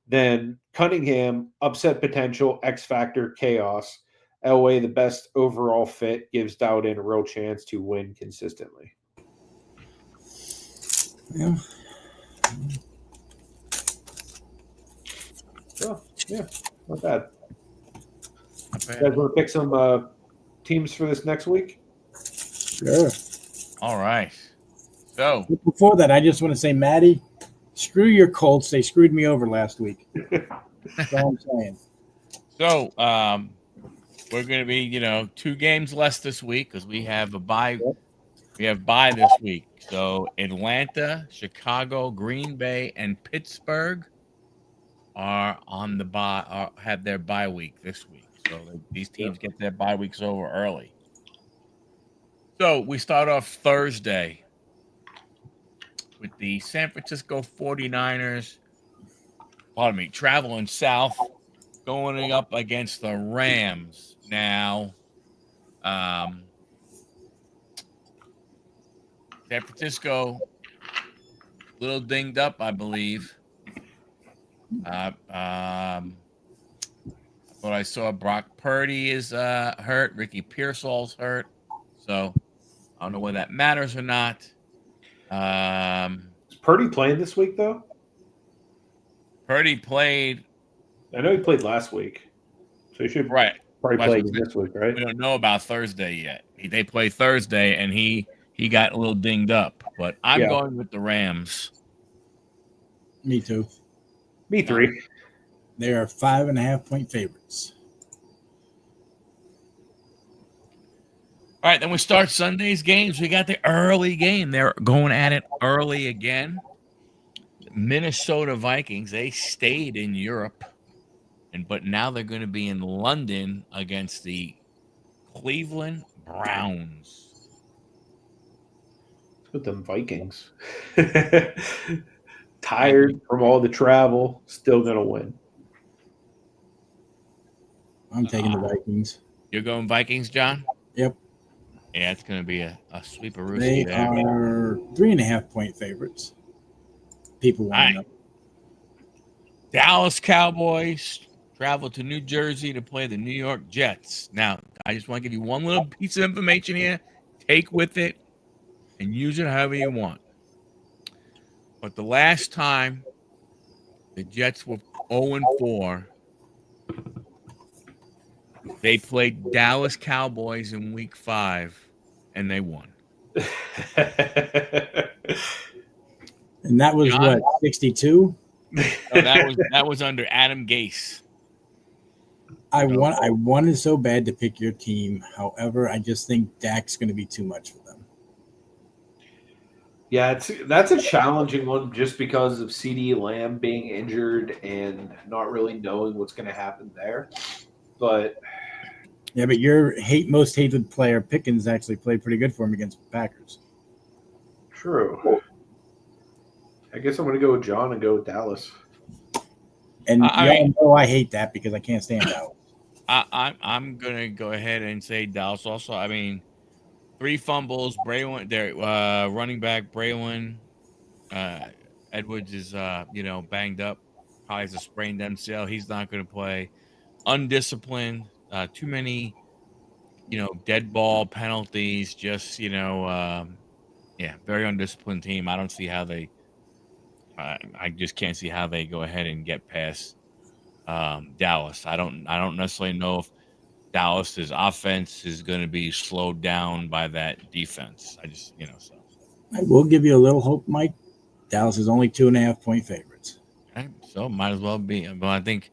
Then Cunningham, upset potential, X factor, chaos. Elway, the best overall fit, gives Dowden a real chance to win consistently. Yeah. Oh, yeah, not bad. Not bad. You guys want to pick some teams for this next week? Sure. All right. So before that, I just want to say, Maddie, screw your Colts. They screwed me over last week. That's all I'm saying. So we're going to be, 2 games less this week because we have a bye. We have bye this week. So Atlanta, Chicago, Green Bay, and Pittsburgh are on the bye, or have their bye week this week. So these teams get their bye weeks over early. So we start off Thursday with the San Francisco 49ers, pardon me, traveling south, going up against the Rams. Now, San Francisco, a little dinged up, I believe. I thought I saw Brock Purdy is hurt. Ricky Pearsall's hurt. So I don't know whether that matters or not. Is Purdy playing this week, though? Purdy played. I know he played last week. So he should Right. probably play again this week, right? We don't know about Thursday yet. They play Thursday, and he got a little dinged up. But I'm going with the Rams. Me too. Me three. They are 5.5-point favorites. All right, then we start Sunday's games. We got the early game. They're going at it early again. Minnesota Vikings, they stayed in Europe, but now they're going to be in London against the Cleveland Browns. What's with them Vikings? Tired from all the travel, still going to win. I'm taking the Vikings. You're going Vikings, John? Yep. Yeah, it's going to be a sweeper. They are 3.5-point favorites. People want to know. Dallas Cowboys travel to New Jersey to play the New York Jets. Now, I just want to give you one little piece of information here. Take with it and use it however you want. But the last time the Jets were 0-4, they played Dallas Cowboys in Week 5, and they won. And that was John? what, 62? No, that was under Adam Gase. I wanted so bad to pick your team. However, I just think Dak's going to be too much for them. Yeah, that's a challenging one just because of CeeDee Lamb being injured and not really knowing what's going to happen there. But yeah, but your most hated player, Pickens, actually played pretty good for him against the Packers. True. I guess I'm going to go with John and go with Dallas. And y'all know I hate that because I can't stand Dallas. I'm going to go ahead and say Dallas also. I mean, 3 fumbles. Braylon, their running back, Braylon Edwards is, banged up. Probably has a sprained MCL. He's not going to play. Undisciplined. Too many, dead ball penalties. Just, very undisciplined team. I don't see how they I just can't see how they go ahead and get past Dallas. I don't necessarily know if Dallas's offense is going to be slowed down by that defense. I just, so. I will give you a little hope, Mike. Dallas is only 2.5-point favorites. Okay, so might as well be. But I think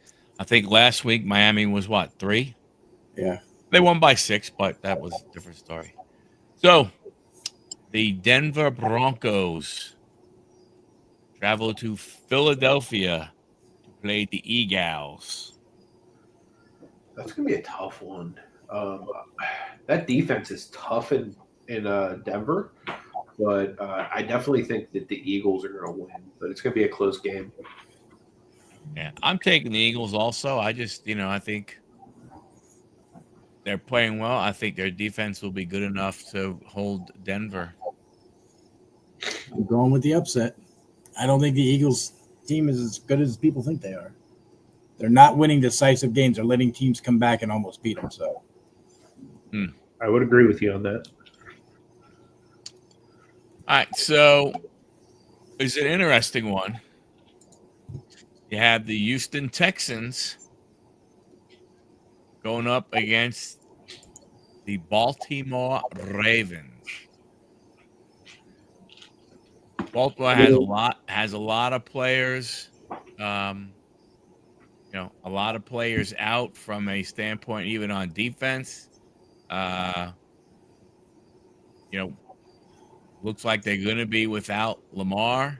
last week Miami was what, 3? Yeah. They won by 6, but that was a different story. So the Denver Broncos travel to Philadelphia to play the Eagles. That's going to be a tough one. That defense is tough in Denver, but I definitely think that the Eagles are going to win. But it's going to be a close game. Yeah, I'm taking the Eagles also. I just, I think they're playing well. I think their defense will be good enough to hold Denver. I'm going with the upset. I don't think the Eagles team is as good as people think they are. They're not winning decisive games. They're letting teams come back and almost beat them. So, I would agree with you on that. All right, so it's an interesting one. You have the Houston Texans going up against the Baltimore Ravens. Baltimore has a lot of players, a lot of players out from a standpoint, even on defense. Looks like they're going to be without Lamar.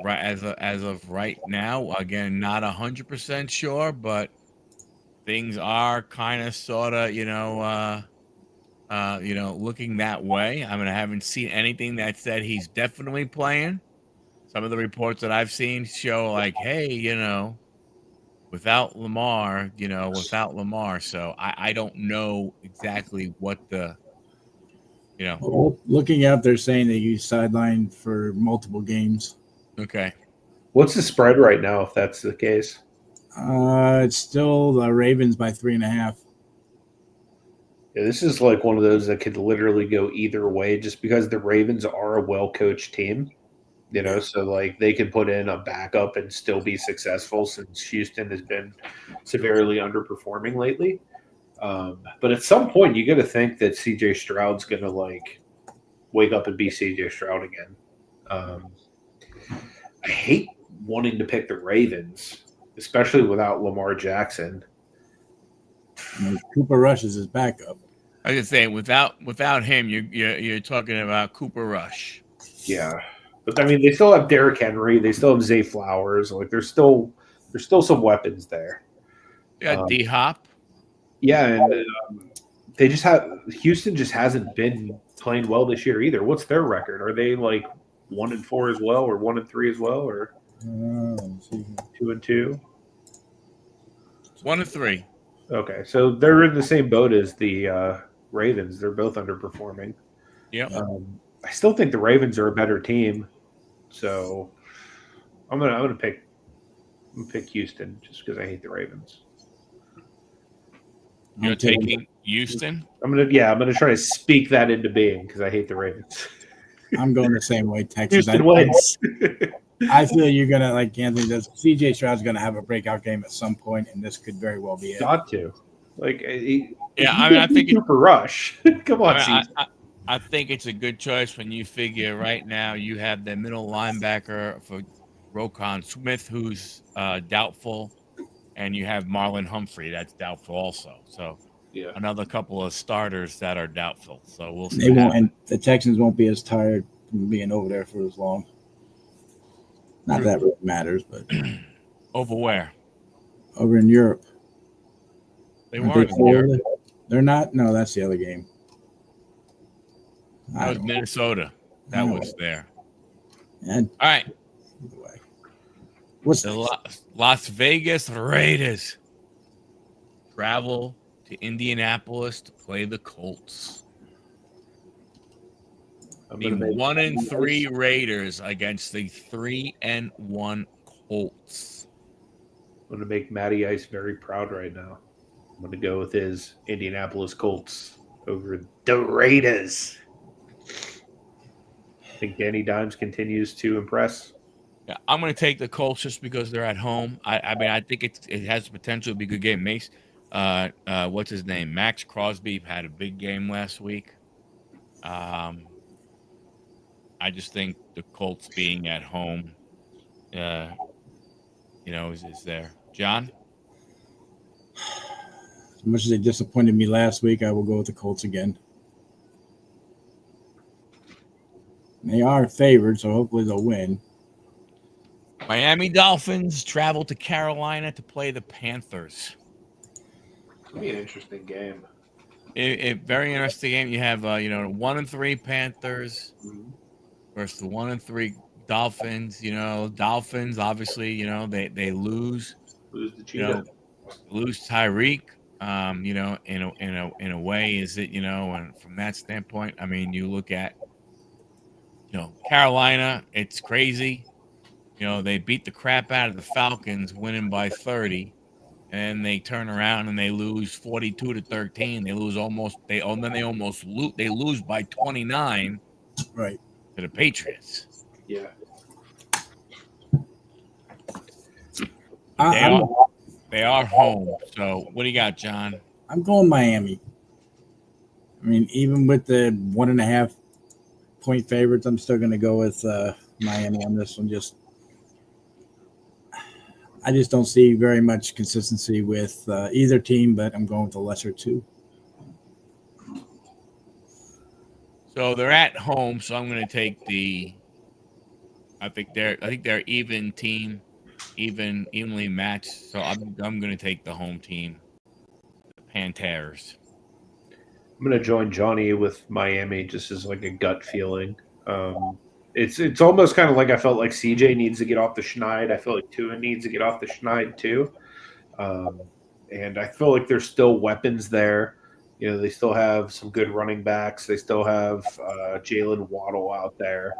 right as of right now. Again, not 100% sure, but things are kind of sort of looking that way. I mean, I haven't seen anything that said he's definitely playing. Some of the reports that I've seen show like, hey, without Lamar. So I don't know exactly what Well, looking up, they're saying that he's sidelined for multiple games. Okay. What's the spread right now, if that's the case? It's still the Ravens by 3.5. Yeah, this is like one of those that could literally go either way just because the Ravens are a well-coached team, so like they can put in a backup and still be successful since Houston has been severely underperforming lately. But at some point, you got to think that CJ Stroud's going to like wake up and be CJ Stroud again. I hate wanting to pick the Ravens, especially without Lamar Jackson. Cooper Rush is his backup. I was saying without him, you're talking about Cooper Rush. Yeah, but I mean, they still have Derrick Henry. They still have Zay Flowers. Like, there's still some weapons there. They got D Hop. Yeah, and they just have Houston just hasn't been playing well this year either. What's their record? Are they like 1-4 as well, or 1-3 as well, or 2-2? 1-3. Okay, so they're in the same boat as the Ravens. They're both underperforming. Yep. I still think the Ravens are a better team, so I'm gonna pick Houston just because I hate the Ravens. You're taking Houston? I'm gonna try to speak that into being because I hate the Ravens. I'm going the same way, Texas. Houston wins. I feel you're gonna, like Anthony does. CJ Stroud's gonna have a breakout game at some point, and this could very well be it. Got to, like, I think Cooper Rush. Come on, I think it's a good choice when you figure right now you have the middle linebacker for Roquan Smith, who's doubtful, and you have Marlon Humphrey that's doubtful also. So yeah, another couple of starters that are doubtful. So we'll see. They won't, and the Texans won't be as tired from being over there for as long. Not that really matters, but over where? Over in Europe. They weren't in Europe. They're not. No, that's the other game. That was Minnesota. That was there. And all right. What's the Las Vegas Raiders travel to Indianapolis to play the Colts? The 1-3 Raiders against the 3-1 Colts. I'm going to make Matty Ice very proud right now. I'm going to go with his Indianapolis Colts over the Raiders. I think Danny Dimes continues to impress. Yeah, I'm going to take the Colts just because they're at home. I mean, I think it has the potential to be a good game. Mace, what's his name? Max Crosby had a big game last week. I just think the Colts being at home, is there. John? As much as they disappointed me last week, I will go with the Colts again. They are favored, so hopefully they'll win. Miami Dolphins travel to Carolina to play the Panthers. It'll be an interesting game. Very interesting game. You have 1-3 Panthers versus the 1-3 Dolphins. Dolphins obviously, they lose. Lose the cheetah. Lose Tyreek. In a way, is it and from that standpoint, I mean, you look at Carolina, it's crazy. They beat the crap out of the Falcons, winning by 30, and they turn around and they lose 42-13. They lose they lose by 29, right, to the Patriots. Yeah. They are home. So what do you got, John? I'm going Miami. I mean, even with the 1.5 point favorites, I'm still going to go with Miami on this one. I just don't see very much consistency with either team, but I'm going with the lesser two. So they're at home, so I'm going to take the I think they're even team, evenly matched. So I'm going to take the home team, the Panthers. I'm going to join Johnny with Miami just as like a gut feeling. It's almost kind of like I felt like CJ needs to get off the schneid. I feel like Tua needs to get off the schneid too. And I feel like there's still weapons there. You know, they still have some good running backs. They still have Jalen Waddle out there.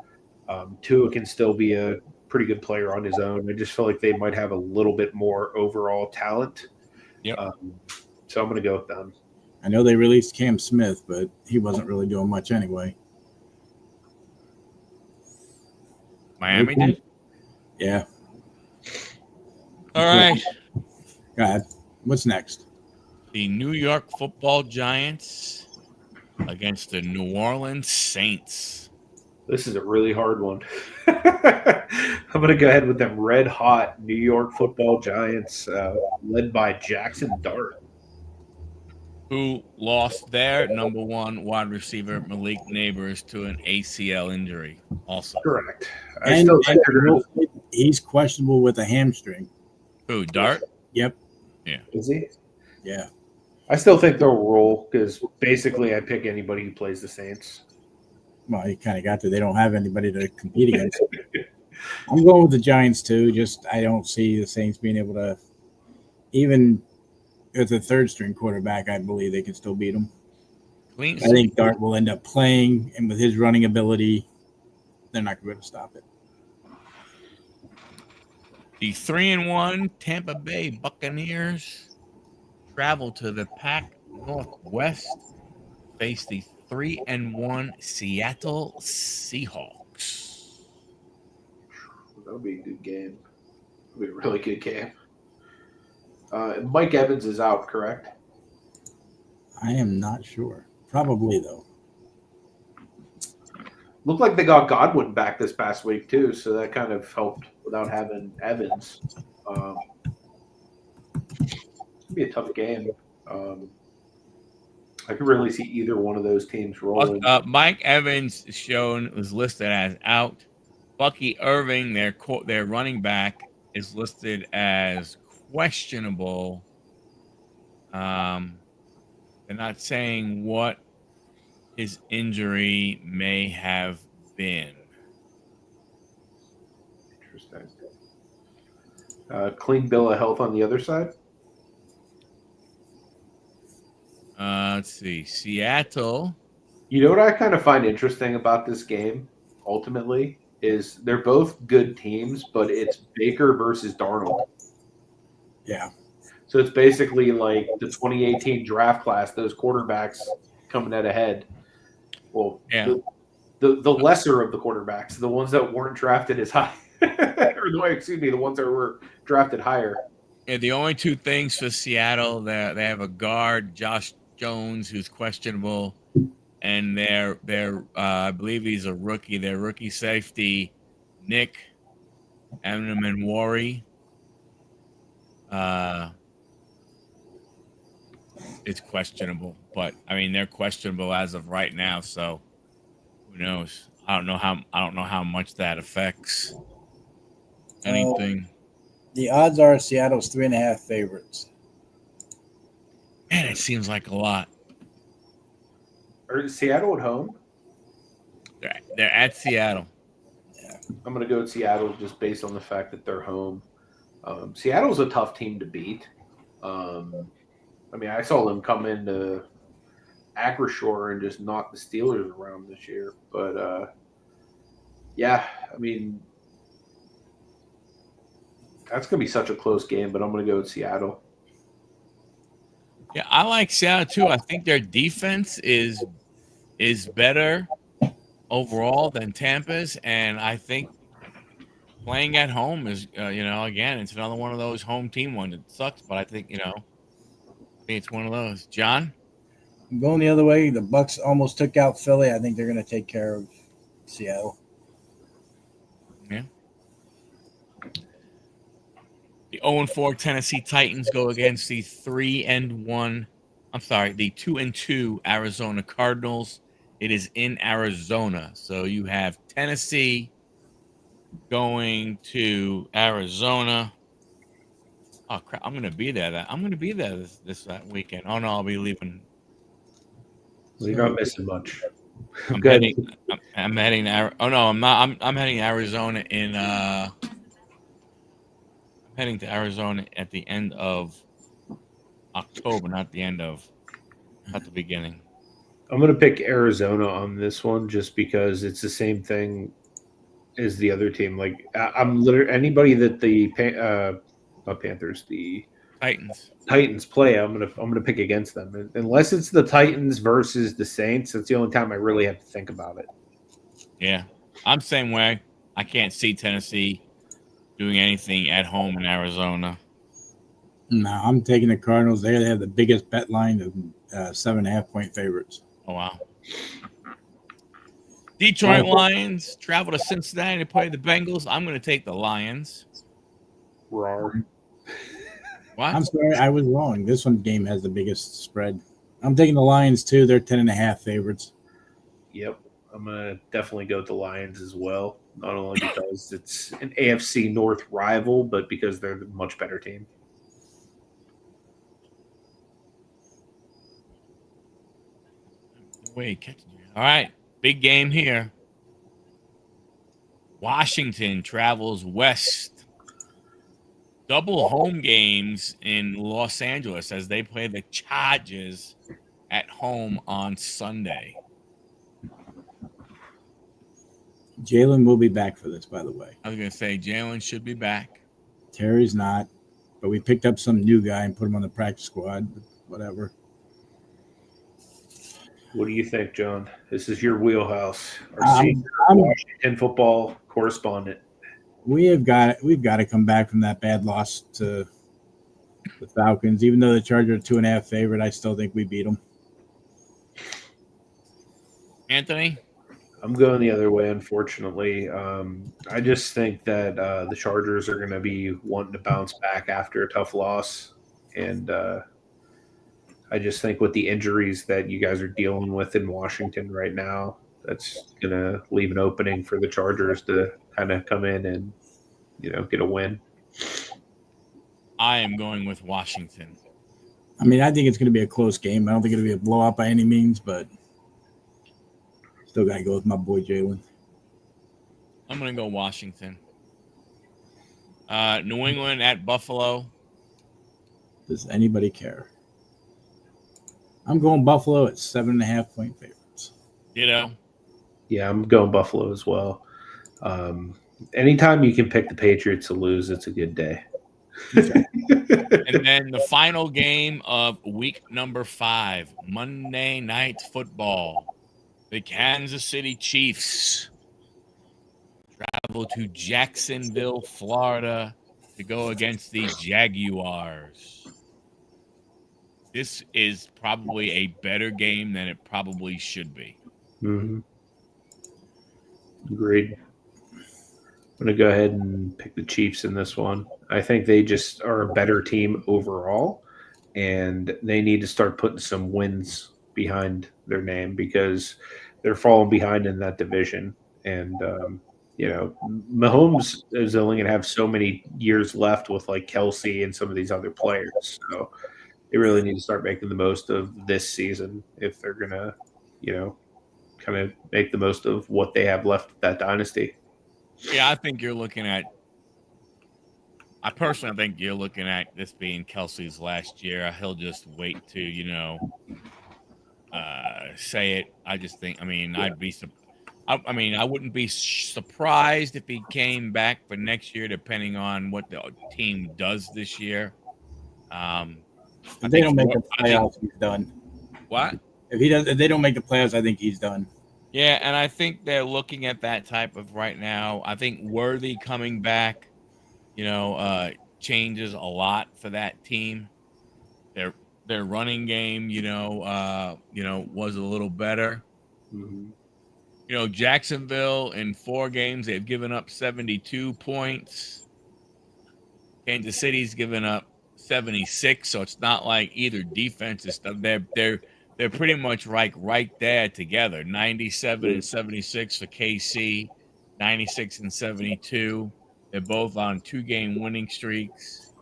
Tua can still be a pretty good player on his own. I just feel like they might have a little bit more overall talent. Yep. So I'm going to go with them. I know they released Cam Smith, but he wasn't really doing much anyway. Miami did? Yeah. All right. Go ahead. What's next? The New York Football Giants against the New Orleans Saints. This is a really hard one. I'm going to go ahead with them red hot New York Football Giants, led by Jackson Dart, who lost their number one wide receiver, Malik Neighbors, to an ACL injury also. Correct. He's questionable with a hamstring. Who, Dart? Yep. Yeah. Is he? Yeah. I still think they'll roll because basically I pick anybody who plays the Saints. Well, you kind of got to. They don't have anybody to compete against. I'm going with the Giants too. Just I don't see the Saints being able to, even with a third string quarterback, I believe they can still beat them. I think Dart will end up playing, and with his running ability, they're not going to stop it. The 3-1 Tampa Bay Buccaneers travel to the Pac Northwest, face the 3-1 Seattle Seahawks. That'll be a good game. It'll be a really good game. Mike Evans is out, correct? I am not sure. Probably, though. Looked like they got Godwin back this past week, too, so that kind of helped without having Evans. It'll be a tough game. I could really see either one of those teams rolling. Mike Evans was listed as out. Bucky Irving, their running back, is listed as questionable. They're not saying what his injury may have been. Interesting. Clean bill of health on the other side? Let's see. Seattle. You know what I kind of find interesting about this game, ultimately, is they're both good teams, but it's Baker versus Darnold. Yeah. So it's basically like the 2018 draft class, those quarterbacks coming out ahead. Well, yeah. The lesser of the quarterbacks, the ones that weren't drafted as high, or the ones that were drafted higher. Yeah, the only two things for Seattle, they have a guard, Josh Jones, who's questionable, and their I believe he's a rookie. Their rookie safety, Nick Amenwari, it's questionable. But I mean, they're questionable as of right now, so who knows? I don't know how much that affects anything. The odds are Seattle's 3.5 favorites. Man, it seems like a lot. Are Seattle at home? They're at Seattle. Yeah. I'm going to go with Seattle just based on the fact that they're home. Seattle's a tough team to beat. I mean, I saw them come into Acrisure and just knock the Steelers around this year. But, yeah, I mean, that's going to be such a close game, but I'm going to go with Seattle. Yeah, I like Seattle too. I think their defense is better overall than Tampa's, and I think playing at home is, again, it's another one of those home team ones. It sucks, but I think, I think it's one of those. John? I'm going the other way. The Bucs almost took out Philly. I think they're going to take care of Seattle. Yeah. The 0-4 Tennessee Titans go against the 2-2 Arizona Cardinals. It is in Arizona. So you have Tennessee going to Arizona. Oh crap! I'm gonna be there. I'm gonna be there this weekend. Oh no, I'll be leaving. Well, you're not missing much. I'm Go ahead. heading. I'm heading. Oh no, I'm not. I'm heading to Arizona in. I'm heading to Arizona at the end of October, not the beginning. I'm going to pick Arizona on this one just because it's the same thing as the other team. Like I'm literally anybody that the not Panthers, the Titans. Titans play, I'm gonna pick against them unless it's the Titans versus the Saints. That's the only time I really have to think about it. Yeah, I'm same way. I can't see Tennessee doing anything at home in Arizona. No, I'm taking the Cardinals. They have the biggest bet line of 7.5-point favorites. Oh wow. Detroit Lions travel to Cincinnati to play the Bengals. I'm going to take the Lions. Rawr. What? I'm sorry, I was wrong. This one game has the biggest spread. I'm taking the Lions too. They're 10.5 favorites. Yep, I'm gonna definitely go with the Lions as well. Not only because it's an AFC North rival, but because they're the much better team. Wait, all right. Big game here. Washington travels west. Double home games in Los Angeles as they play the Chargers at home on Sunday. Jalen will be back for this, by the way. I was going to say Jalen should be back. Terry's not, but we picked up some new guy and put him on the practice squad. Whatever. What do you think, John? This is your wheelhouse. Our I'm- Washington football correspondent. We've got to come back from that bad loss to the Falcons. Even though the Chargers are 2.5 favorite, I still think we beat them. Anthony? I'm going the other way, unfortunately. I just think that the Chargers are going to be wanting to bounce back after a tough loss. And I just think with the injuries that you guys are dealing with in Washington right now, that's going to leave an opening for the Chargers to kind of come in and, get a win. I am going with Washington. I mean, I think it's going to be a close game. I don't think it'll be a blowout by any means, but still got to go with my boy Jalen. I'm going to go Washington. New England at Buffalo. Does anybody care? I'm going Buffalo at 7.5-point favorites. Yeah, I'm going Buffalo as well. Anytime you can pick the Patriots to lose, it's a good day. And then the final game of week number 5, Monday Night Football. The Kansas City Chiefs travel to Jacksonville, Florida to go against the Jaguars. This is probably a better game than it probably should be. Mm-hmm. Agreed. I'm going to go ahead and pick the Chiefs in this one. I think they just are a better team overall, and they need to start putting some wins behind their name because they're falling behind in that division. And, Mahomes is only going to have so many years left with like Kelsey and some of these other players. So they really need to start making the most of this season if they're going to, kind of make the most of what they have left of that dynasty. Yeah, I think you're looking at – I personally think you're looking at this being Kelsey's last year. He'll just wait to, say it. I just think – I wouldn't be surprised if he came back for next year depending on what the team does this year. If they don't make the playoffs, he's done. What? If they don't make the playoffs, I think he's done. Yeah, and I think they're looking at that type of right now. I think Worthy coming back, changes a lot for that team. Their running game, was a little better. Mm-hmm. Jacksonville in 4 games, they've given up 72 points. Kansas City's given up 76, so it's not like either defense is stuff. They're pretty much right there together. 97 and 76 for KC, 96 and 72. They're both on 2-game winning streaks.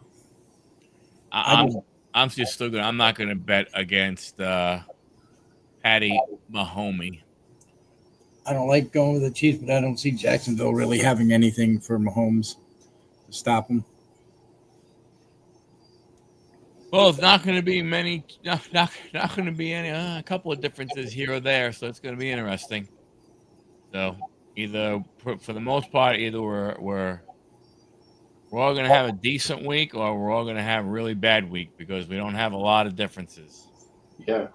I'm just still I'm not gonna bet against Patty Mahomes. I don't like going with the Chiefs, but I don't see Jacksonville really having anything for Mahomes to stop him. Well, it's not going to be many. Not going to be any. A couple of differences here or there, so it's going to be interesting. So either, for the most part, either we're all going to have a decent week, or we're all going to have a really bad week because we don't have a lot of differences. Yeah.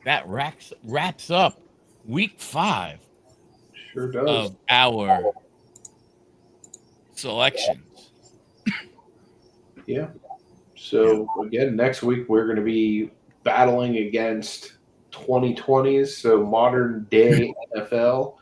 That wraps up week 5. Sure does. Of our selections. Yeah. So again, next week we're going to be battling against 2020s, so modern day NFL.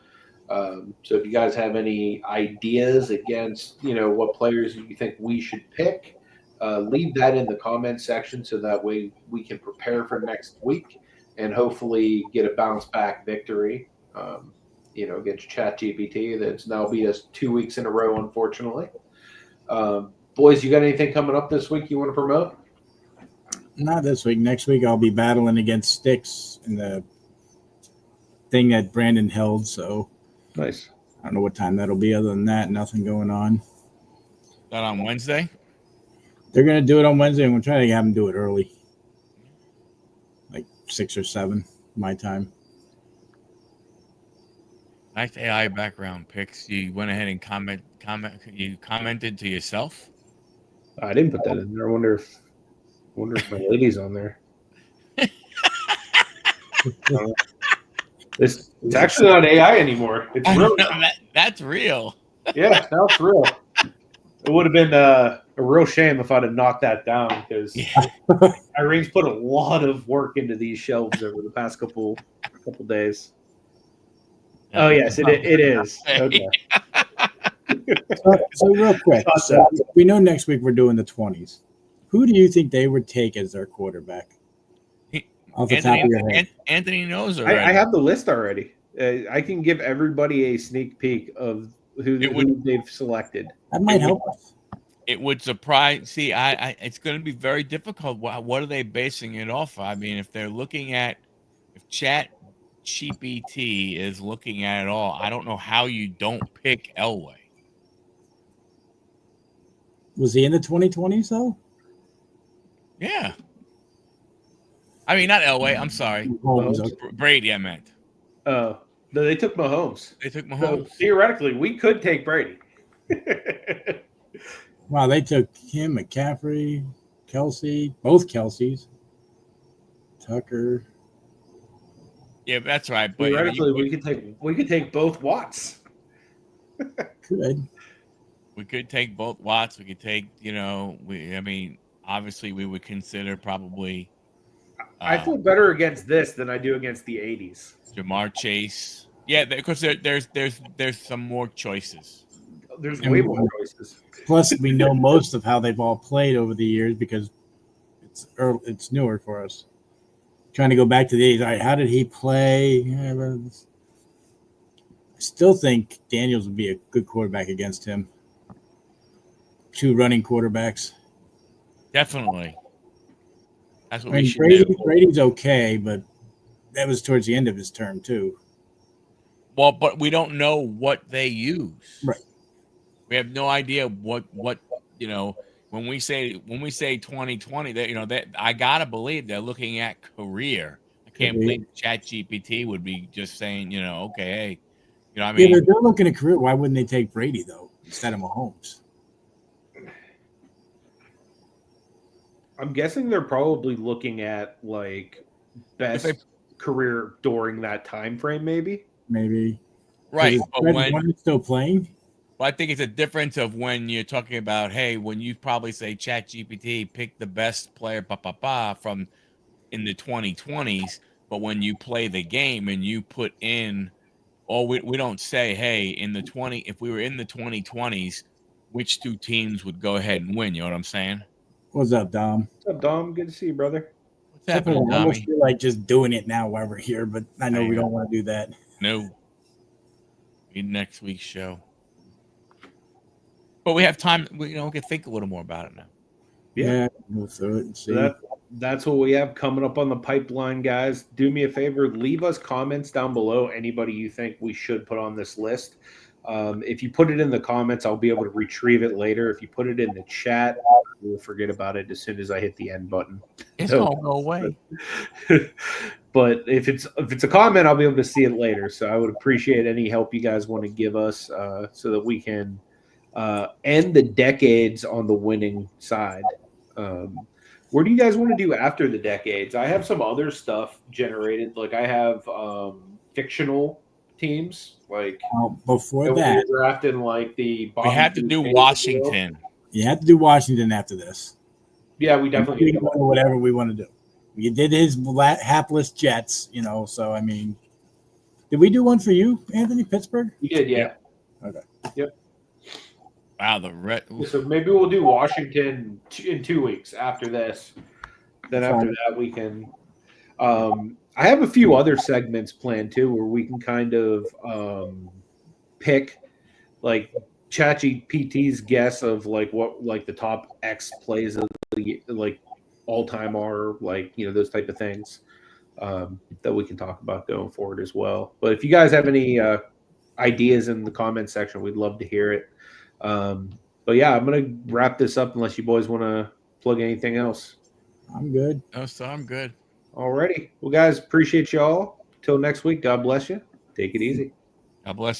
So if you guys have any ideas against, what players you think we should pick, leave that in the comment section so that way we can prepare for next week and hopefully get a bounce back victory. Against ChatGPT that's now beat us 2 weeks in a row, unfortunately. Boys, you got anything coming up this week you want to promote? Not this week. Next week I'll be battling against Sticks in the thing that Brandon held. So nice. I don't know what time that'll be. Other than that, nothing going on. That on Wednesday? They're going to do it on Wednesday, and we're trying to have them do it early, like 6 or 7 my time. Nice AI background pics. You went ahead and you commented to yourself? I didn't put that in there. I wonder if my lady's on there. It's actually not AI anymore. It's real. That's real. Yeah, that's real. It would have been a real shame if I'd have knocked that down because Irene's put a lot of work into these shelves over the past couple days. Oh yes, it is. Okay. So real quick, we know next week we're doing the 20s. Who do you think they would take as their quarterback? Off the top of your head, Anthony knows already. I have the list already. I can give everybody a sneak peek of who they've selected. That might help us. It would surprise. See, it's going to be very difficult. What are they basing it off? I mean, if they're looking at if ChatGPT is looking at it all, I don't know how you don't pick Elway. Was he in the 2020s though? Yeah. I mean, not Elway. I'm sorry. Brady, I meant. No, they took Mahomes. They took Mahomes. So theoretically, we could take Brady. Wow, they took him, McCaffrey, Kelsey, both Kelseys, Tucker. Yeah, that's right. But theoretically, we could take both Watts. Could. We could take both Watts. We could take, obviously we would consider probably. I feel better against this than I do against the 80s. Jamar Chase. Yeah, because there's some more choices. There's way more choices. Plus, we know most of how they've all played over the years because it's newer for us. Trying to go back to the 80s. All right, how did he play? I still think Daniels would be a good quarterback against him. 2 running quarterbacks. Definitely. That's what we should do. Brady's okay, but that was towards the end of his term too. Well, but we don't know what they use. Right. We have no idea what when we say 2020, that I gotta believe they're looking at career. I can't believe ChatGPT would be just saying, okay, hey, I mean, yeah, they're looking at career. Why wouldn't they take Brady though instead of Mahomes? I'm guessing they're probably looking at like best career during that time frame, maybe. Right, but when he's still playing. Well, I think it's a difference of when you're talking about, hey, when you probably say ChatGPT pick the best player, from in the 2020s, but when you play the game and you put in, we don't say, hey, if we were in the 2020s, which 2 teams would go ahead and win? You know what I'm saying? What's up, Dom? What's up, Dom? Good to see you, brother. What's happening, I almost feel like just doing it now while we're here, but I know we don't want to do that. No. In next week's show. But we have time. We can think a little more about it now. Yeah, move through it and see. So that's what we have coming up on the pipeline, guys. Do me a favor, leave us comments down below. Anybody you think we should put on this list. If you put it in the comments, I'll be able to retrieve it later. If you put it in the chat, we'll forget about it as soon as I hit the end button. It's gonna go away. But if it's a comment, I'll be able to see it later. So I would appreciate any help you guys want to give us so that we can end the decades on the winning side. Where do you guys want to do after the decades? I have some other stuff generated. Like I have fictional teams. Like before that, drafting like the we have to do Washington. You have to do Washington after this. Yeah, we definitely do whatever we want to do. We did his hapless Jets, So I mean, did we do one for you, Anthony? Pittsburgh? We did, yeah. Okay. Yep. Wow, the red. So maybe we'll do Washington in 2 weeks after this. Then after that, we can. I have a few other segments planned too, where we can kind of pick like ChatGPT's guess of like what like the top X plays of the like all time are, like those type of things that we can talk about going forward as well. But if you guys have any ideas in the comment section, we'd love to hear it. But yeah, I'm gonna wrap this up unless you boys want to plug anything else. I'm good. No, so I'm good. Alrighty. Well, guys, appreciate y'all. Till next week. God bless you. Take it easy. God bless.